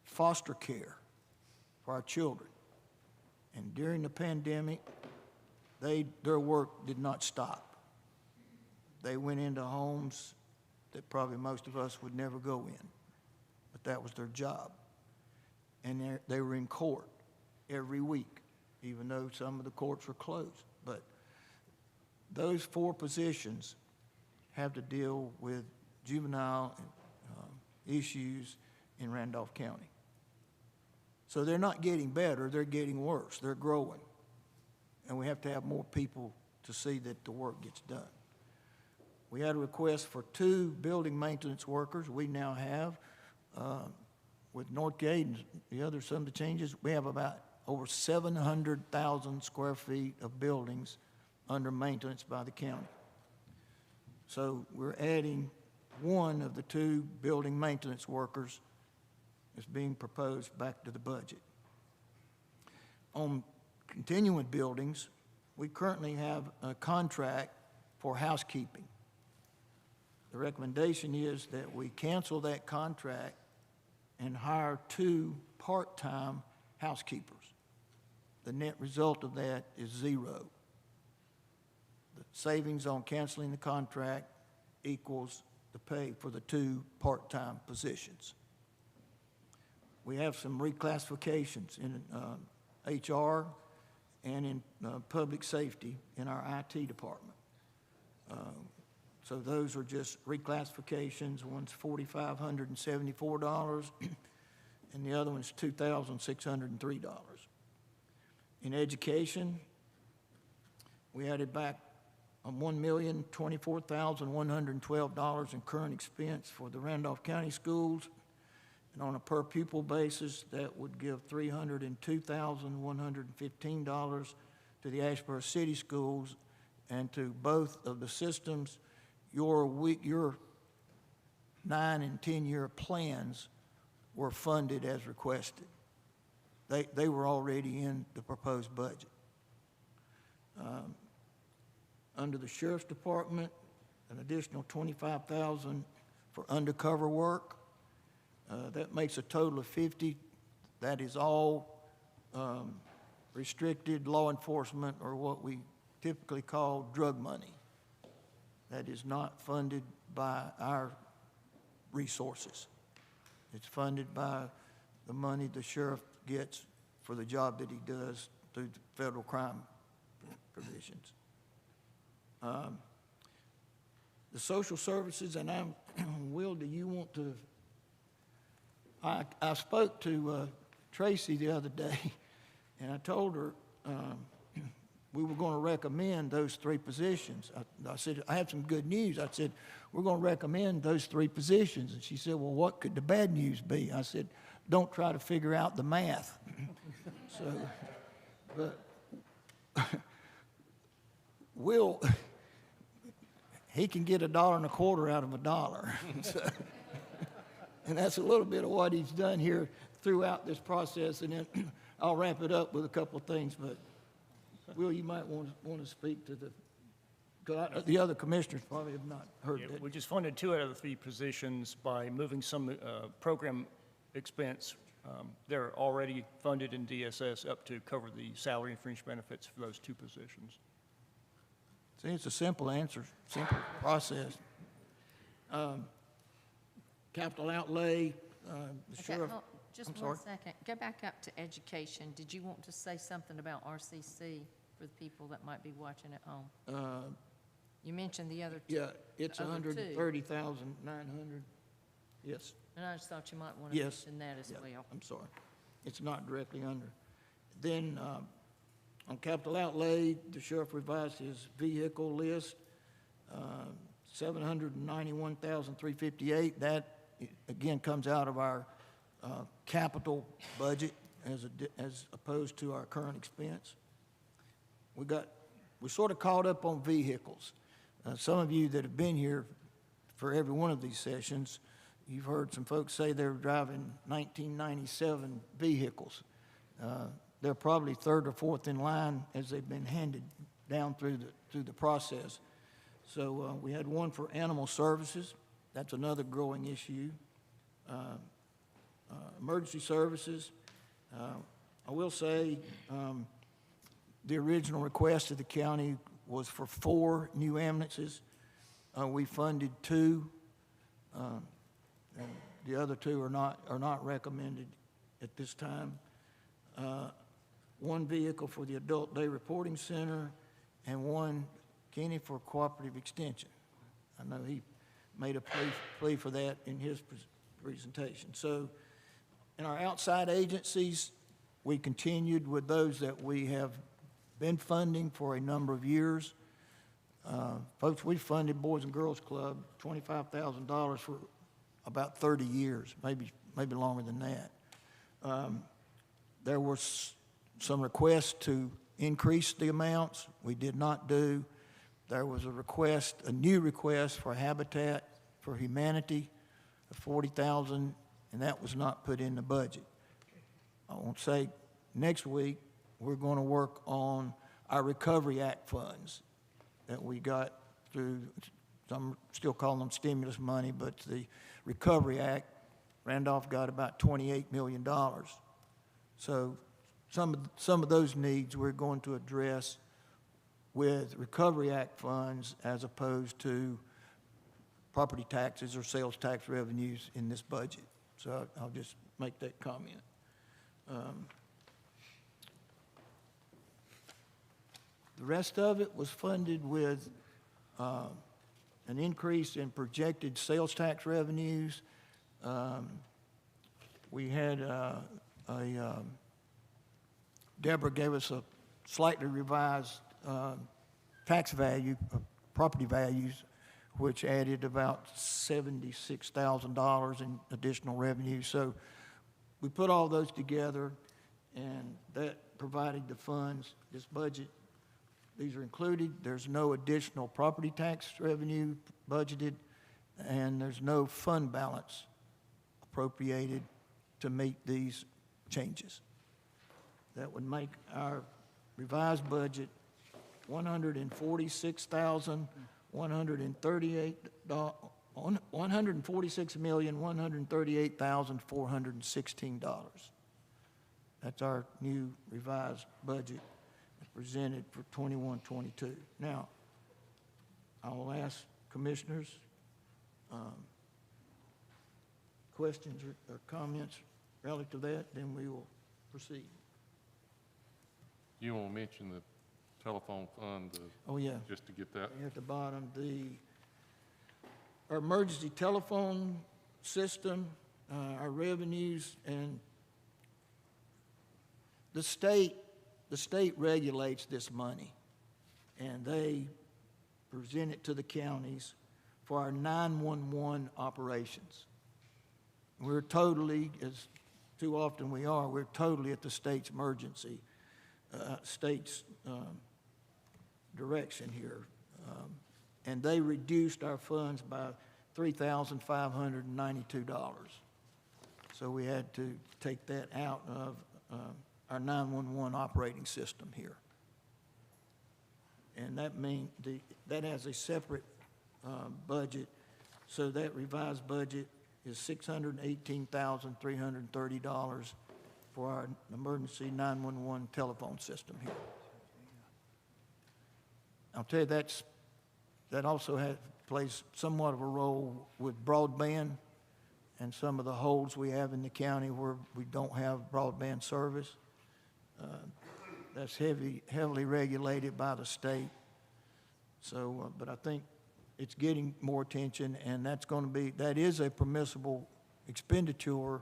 foster care for our children. And during the pandemic, their work did not stop. They went into homes that probably most of us would never go in, but that was their job. And they were in court every week, even though some of the courts were closed. But those 4 positions have to deal with juvenile issues in Randolph County. So they're not getting better, they're getting worse, they're growing. And we have to have more people to see that the work gets done. We had a request for 2 building maintenance workers. We now have, with Northgate and the other, some of the changes, we have about over 700,000 square feet of buildings under maintenance by the county. So we're adding one of the 2 building maintenance workers is being proposed back to the budget. On continuing buildings, we currently have a contract for housekeeping. The recommendation is that we cancel that contract and hire 2 part-time housekeepers. The net result of that is 0. The savings on canceling the contract equals the pay for the 2 part-time positions. We have some reclassifications in HR and in public safety in our IT department. So those are just reclassifications. One's $4,574, and the other one's $2,603. In education, we added back $1,024,112 in current expense for the Randolph County schools, and on a per pupil basis, that would give $302,115 to the Asheboro City Schools, and to both of the systems. Your 9 and 10-year plans were funded as requested. They were already in the proposed budget. Under the Sheriff's Department, an additional $25,000 for undercover work. That makes a total of $50,000. That is all restricted law enforcement, or what we typically call drug money. That is not funded by our resources. It's funded by the money the sheriff gets for the job that he does through the federal crime provisions. The social services, and Will, do you want to? I spoke to Tracy the other day, and I told her we were going to recommend those 3 positions. I said, I have some good news. I said, we're going to recommend those 3 positions. And she said, well, what could the bad news be? I said, don't try to figure out the math. So, but Will, he can get $1.25 out of $1. So, and that's a little bit of what he's done here throughout this process. And then I'll wrap it up with a couple of things. But Will, you might want to speak to the other commissioners probably have not heard that. We just funded 2 out of the 3 positions by moving some program expense. They're already funded in DSS up to cover the salary and fringe benefits for those 2 positions. See, it's a simple answer, simple process. Capital outlay, the Okay, sheriff. just I'm one sorry. second. Go back up to education. Did you want to say something about RCC for the people that might be watching at home? You mentioned the other 2. Yeah, it's The other 2. 130,900. Yes. And I just thought you might want to Yes. mention that as Yeah, well. I'm sorry. It's not directly under. Then, on capital outlay, the sheriff revised his vehicle list, $791,358. That, again, comes out of our capital budget as opposed to our current expense. We sort of caught up on vehicles. Some of you that have been here for every one of these sessions, you've heard some folks say they're driving 1997 vehicles. They're probably 3rd or 4th in line as they've been handed down through the process. So we had one for animal services. That's another growing issue. Emergency services. I will say the original request of the county was for 4 new ambulances. We funded 2. And the other 2 are not recommended at this time. 1 vehicle for the Adult Day Reporting Center, and 1, Kenny, for Cooperative Extension. I know he made a plea for that in his presentation. So in our outside agencies, we continued with those that we have been funding for a number of years. Folks, we funded Boys and Girls Club $25,000 for about 30 years, maybe longer than that. There was some requests to increase the amounts. We did not do. There was a new request for Habitat for Humanity of $40,000, and that was not put in the budget. I want to say next week, we're going to work on our Recovery Act funds that we got through, some still calling them stimulus money, but the Recovery Act, Randolph got about $28 million. So some of those needs we're going to address with Recovery Act funds as opposed to property taxes or sales tax revenues in this budget. So I'll just make that comment. The rest of it was funded with an increase in projected sales tax revenues. We had Deborah gave us a slightly revised tax value, property values, which added about $76,000 in additional revenue. So we put all those together, and that provided the funds. This budget, these are included. There's no additional property tax revenue budgeted, and there's no fund balance appropriated to meet these changes. That would make our revised budget $146,138,416. That's our new revised budget presented for 21-22. Now, I will ask commissioners questions or comments relative to that, then we will proceed. You want to mention the telephone fund? Oh, yeah. Just to get that. At the bottom, our emergency telephone system, our revenues, and the state regulates this money, and they present it to the counties for our 911 operations. We're totally, as too often we are, we're totally at the state's emergency, state's direction here. And they reduced our funds by $3,592. So we had to take that out of our 911 operating system here. And that means that has a separate budget. So that revised budget is $618,330 for our emergency 911 telephone system here. I'll tell you, that also plays somewhat of a role with broadband and some of the holes we have in the county where we don't have broadband service. That's heavily regulated by the state. So, but I think it's getting more attention, and that is a permissible expenditure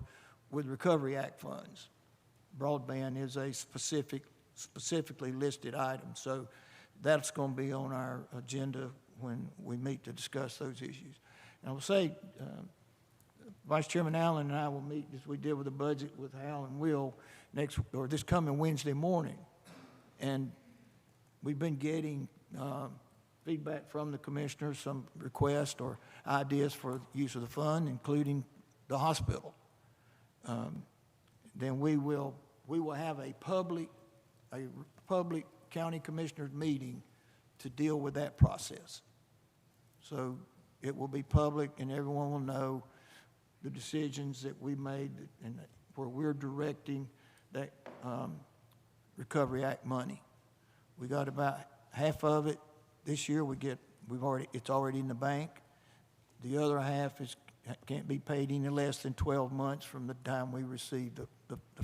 with Recovery Act funds. Broadband is a specifically listed item, so that's going to be on our agenda when we meet to discuss those issues. And I will say, Vice Chairman Allen and I will meet, as we did with the budget with Hal and Will, this coming Wednesday morning. And we've been getting feedback from the commissioners, some requests or ideas for use of the fund, including the hospital. Then we will have a public county commissioners meeting to deal with that process. So it will be public, and everyone will know the decisions that we made and where we're directing that Recovery Act money. We got about half of it this year. It's already in the bank. The other half can't be paid any less than 12 months from the time we receive the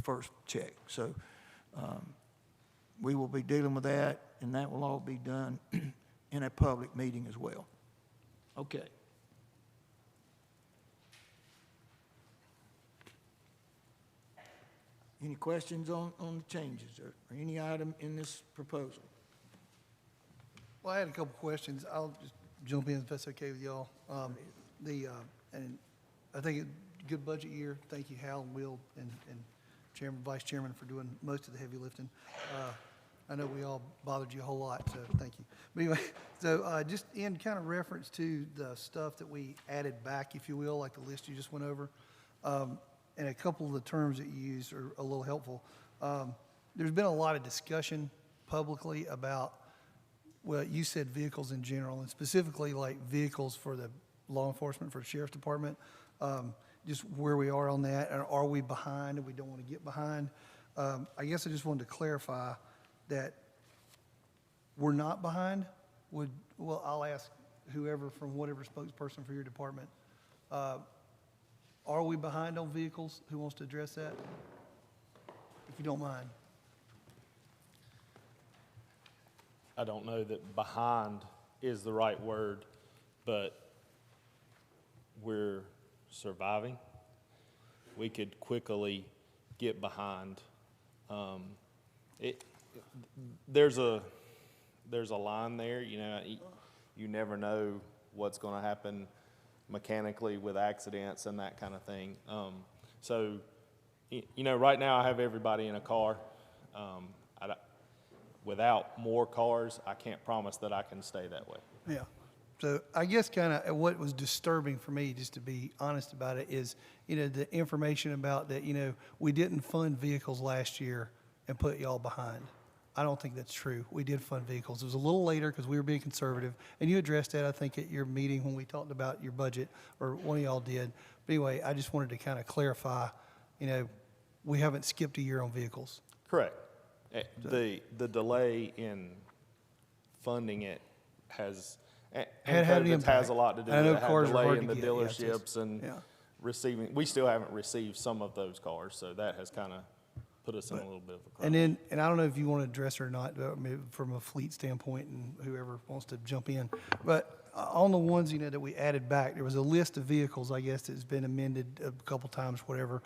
first check. So we will be dealing with that, and that will all be done in a public meeting as well. Okay. Any questions on the changes or any item in this proposal? Well, I had a couple questions. I'll just jump in if that's okay with y'all. And I think good budget year. Thank you, Hal and Will and Chairman, Vice Chairman for doing most of the heavy lifting. I know we all bothered you a whole lot, so thank you. But anyway, so just in kind of reference to the stuff that we added back, if you will, like the list you just went over, and a couple of the terms that you used are a little helpful. There's been a lot of discussion publicly about, well, you said vehicles in general, and specifically like vehicles for the law enforcement, for the sheriff's department, just where we are on that, and are we behind, and we don't want to get behind? I guess I just wanted to clarify that we're not behind. Well, I'll ask whoever from whatever spokesperson for your department. Are we behind on vehicles? Who wants to address that? If you don't mind. I don't know that behind is the right word, but we're surviving. We could quickly get behind. There's a line there, you know, you never know what's going to happen mechanically with accidents and that kind of thing. So, you know, right now I have everybody in a car. Without more cars, I can't promise that I can stay that way. Yeah. So I guess kind of what was disturbing for me, just to be honest about it, is, you know, the information about that, you know, we didn't fund vehicles last year and put y'all behind. I don't think that's true. We did fund vehicles. It was a little later because we were being conservative. And you addressed that, I think, at your meeting when we talked about your budget, or one of y'all did. But anyway, I just wanted to kind of clarify, you know, we haven't skipped a year on vehicles. Correct. The delay in funding it has, and Had an COVID impact. has a lot to do I know with it. Had cars are delay hard in to the get. Yeah, it's just- dealerships and yeah. receiving, we still haven't received some of those cars, so that has kind of put us in a little bit of a crunch. And then, and I don't know if you want to address it or not, maybe from a fleet standpoint, and whoever wants to jump in. But on the ones, you know, that we added back, there was a list of vehicles, I guess, that's been amended a couple times, whatever.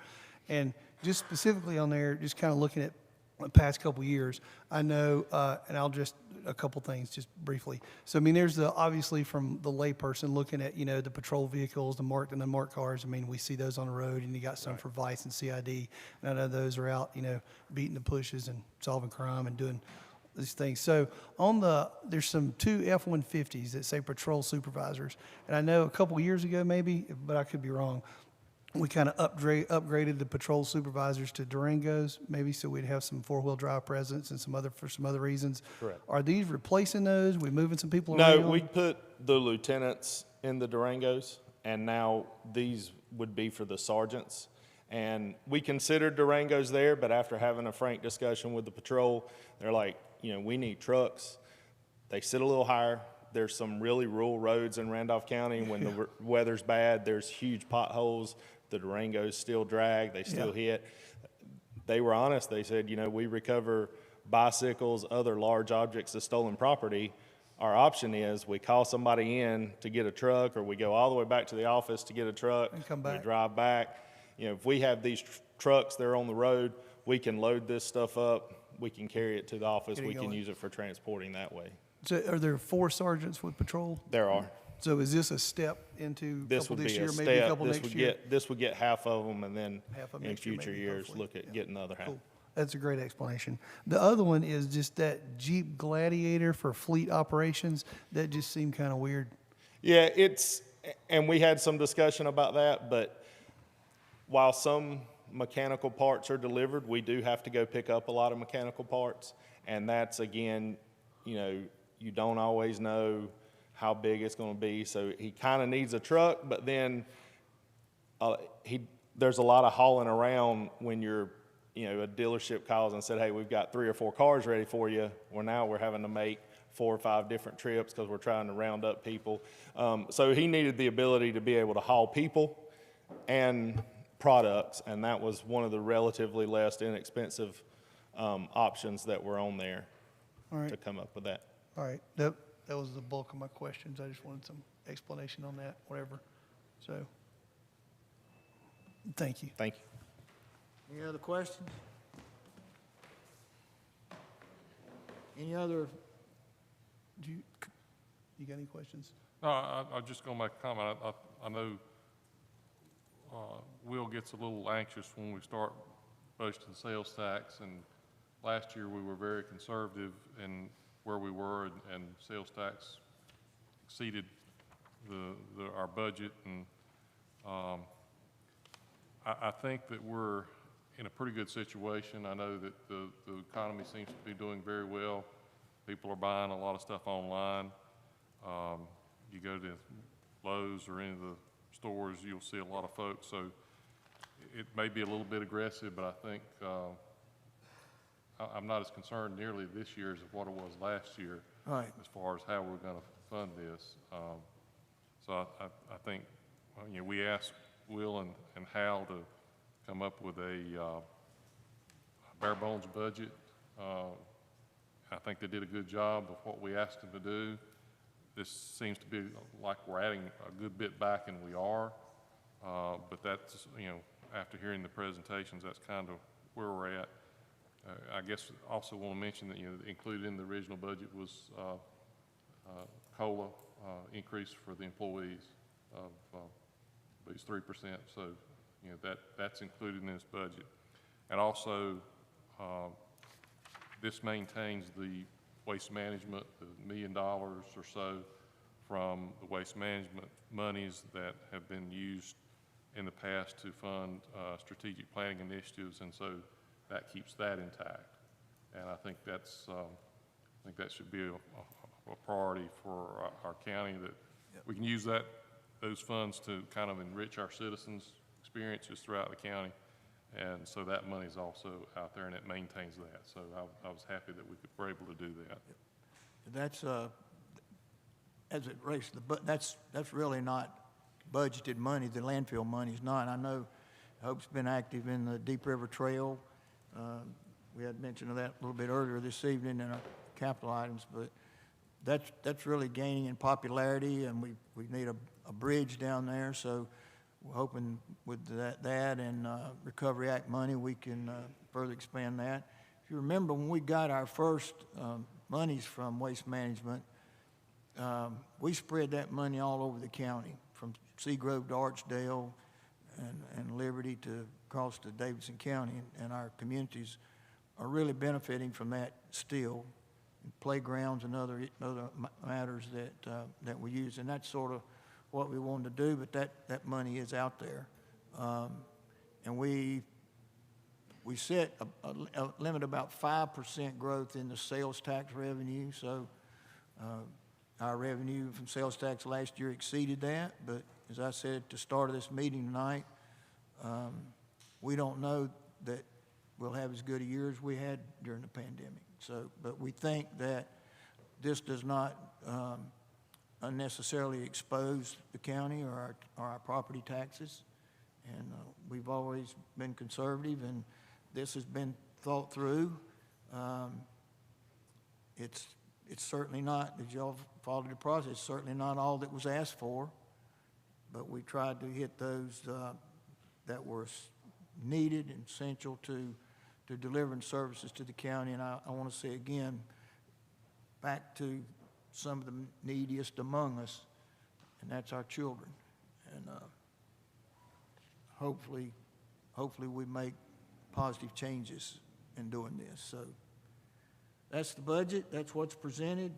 And just specifically on there, just kind of looking at the past couple years, I know, and I'll just, a couple things just briefly. So, I mean, there's the, obviously from the layperson looking at, you know, the patrol vehicles, the marked and unmarked cars. I mean, we see those on the road, and you got some for vice and CID. And I know those are out, you know, beating the pushes and solving crime and doing these things. So on there's two F-150s that say patrol supervisors. And I know a couple years ago maybe, but I could be wrong, we kind of upgraded the patrol supervisors to Durangos, maybe so we'd have some four-wheel drive presence and for some other reasons. Correct. Are these replacing those? We moving some people around? No, we put the lieutenants in the Durangos, and now these would be for the sergeants. And we considered Durangos there, but after having a frank discussion with the patrol, they're like, you know, we need trucks. They sit a little higher. There's some really rural roads in Randolph County. When the weather's bad, there's huge potholes. The Durangos still drag. They still hit. They were honest. They said, you know, we recover bicycles, other large objects of stolen property. Our option is we call somebody in to get a truck, or we go all the way back to the office to get a truck. And come back. We drive back. You know, if we have these trucks that are on the road, we can load this stuff up. We can carry it to the office. Get it We can going. use it for transporting that way. So are there 4 sergeants with patrol? There are. So is this a step into a This couple would this be year, a maybe a step. couple This next would year? this would get half of them, and then Half of in next year, future maybe, years, hopefully. look at Yeah. getting the other half. Cool. That's a great explanation. The other one is just that Jeep Gladiator for fleet operations. That just seemed kind of weird. Yeah, and we had some discussion about that, but while some mechanical parts are delivered, we do have to go pick up a lot of mechanical parts. And that's, again, you know, you don't always know how big it's going to be. So he kind of needs a truck, but then there's a lot of hauling around when you're, you know, a dealership calls and said, hey, we've got 3 or 4 cars ready for you. Well, now we're having to make 4 or 5 different trips because we're trying to round up people. So he needed the ability to be able to haul people and products, and that was one of the relatively less inexpensive options that were on there All right. to come up with that. All right. That was the bulk of my questions. I just wanted some explanation on that, whatever. So, thank you. Thank you. Any other questions? Any other Do you, You got any questions? No, I'm just gonna make a comment. I know, Will gets a little anxious when we start budgeting sales tax, and last year we were very conservative in where we were, and sales tax exceeded our budget, and, I think that we're in a pretty good situation. I know that the economy seems to be doing very well. People are buying a lot of stuff online. You go to Lowe's or any of the stores, you'll see a lot of folks. So it may be a little bit aggressive, but I think I'm not as concerned nearly this year as what it was last year Right. as far as how we're going to fund this. So I think, you know, we asked Will and Hal to come up with a bare bones budget. I think they did a good job of what we asked them to do. This seems to be like we're adding a good bit back, and we are. But that's, you know, after hearing the presentations, that's kind of where we're at. I guess also want to mention that, you know, included in the original budget was COLA increase for the employees of at least 3%. So, you know, that's included in this budget. And also, this maintains the waste management, the $1 million or so from the waste management monies that have been used in the past to fund strategic planning initiatives, and so that keeps that intact. And I think that's, I think that should be a priority for our county, that we can use those funds to kind of enrich our citizens' experiences throughout the county. And so that money is also out there, and it maintains that. So I was happy that we were able to do that. That's, as it relates to that's really not budgeted money. The landfill money is not. I know Hope's been active in the Deep River Trail. We had mentioned of that a little bit earlier this evening in our capital items, but that's really gaining in popularity, and we need a bridge down there. So we're hoping with that and Recovery Act money, we can further expand that. If you remember, when we got our first monies from Waste Management, we spread that money all over the county, from Seagrove to Archdale and Liberty to across to Davidson County, and our communities are really benefiting from that still. Playgrounds and other matters that we use, and that's sort of what we wanted to do, but that money is out there. And we set a limit about 5% growth in the sales tax revenue, so our revenue from sales tax last year exceeded that, but as I said at the start of this meeting tonight, we don't know that we'll have as good a year as we had during the pandemic. So, but we think that this does not unnecessarily expose the county or our property taxes. And we've always been conservative, and this has been thought through. It's certainly not, as y'all followed the process, it's certainly not all that was asked for, but we tried to hit those that were needed and essential to delivering services to the county. And I want to say again, back to some of the neediest among us, and that's our children. And hopefully we make positive changes in doing this. So that's the budget. That's what's presented.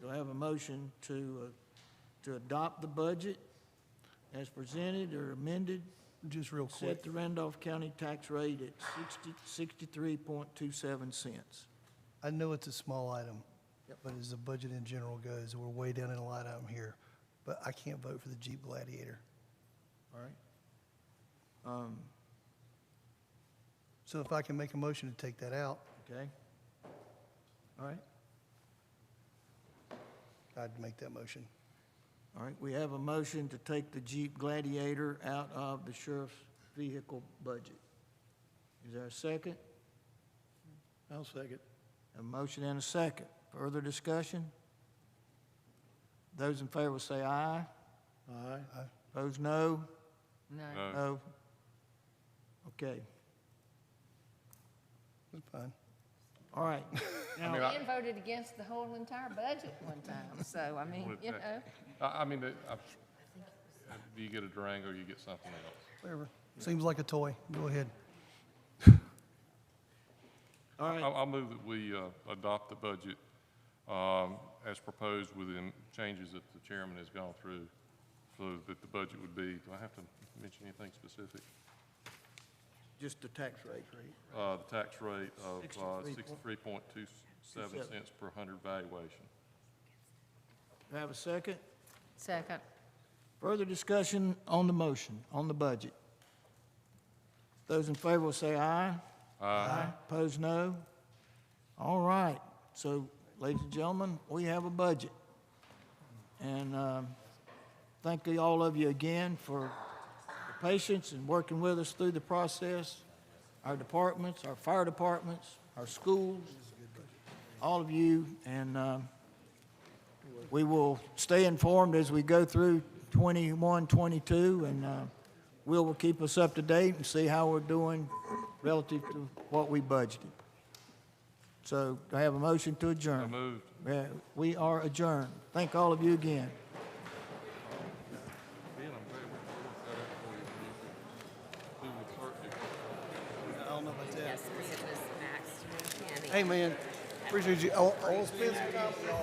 Do I have a motion to adopt the budget as presented or amended? Just real quick. Set the Randolph County tax rate at 63.27 cents. I know it's a small item, but as the budget in general goes, we're way down in a line item here, but I can't vote for the Jeep Gladiator. All right. So if I can make a motion to take that out, Okay. All right. I'd make that motion. All right. We have a motion to take the Jeep Gladiator out of the sheriff's vehicle budget. Is there a second? I'll second. A motion and a second. Further discussion? Those in favor say aye. Aye. Opposed, no. No. No. Okay. That's fine. All right. Now, Dan voted against the whole entire budget one time, so, I mean, you know. I mean, do you get a Durango, or you get something else? Whatever. Seems like a toy. Go ahead. all right, I'll move that we adopt the budget as proposed with the changes that the chairman has gone through, so that the budget would be, do I have to mention anything specific? just the tax rate. The tax rate of 63.27 63.27 cents per hundred valuation. Do I have a second? Second. Further discussion on the motion, on the budget. Those in favor will say aye. Aye. Opposed, no. All right. So, ladies and gentlemen, we have a budget. And thank all of you again for the patience and working with us through the process. Our departments, our fire departments, our schools, all of you. And we will stay informed as we go through 21, 22, and Will will keep us up to date and see how we're doing relative to what we budgeted. So, do I have a motion to adjourn? So moved. We are adjourned. Thank all of you again. Ben, I'm glad we worked that out for you. Who would serve you? I don't know about that. Yes, because it was Max and Kenny. Hey, man, appreciate you. I'll spend some time with y'all.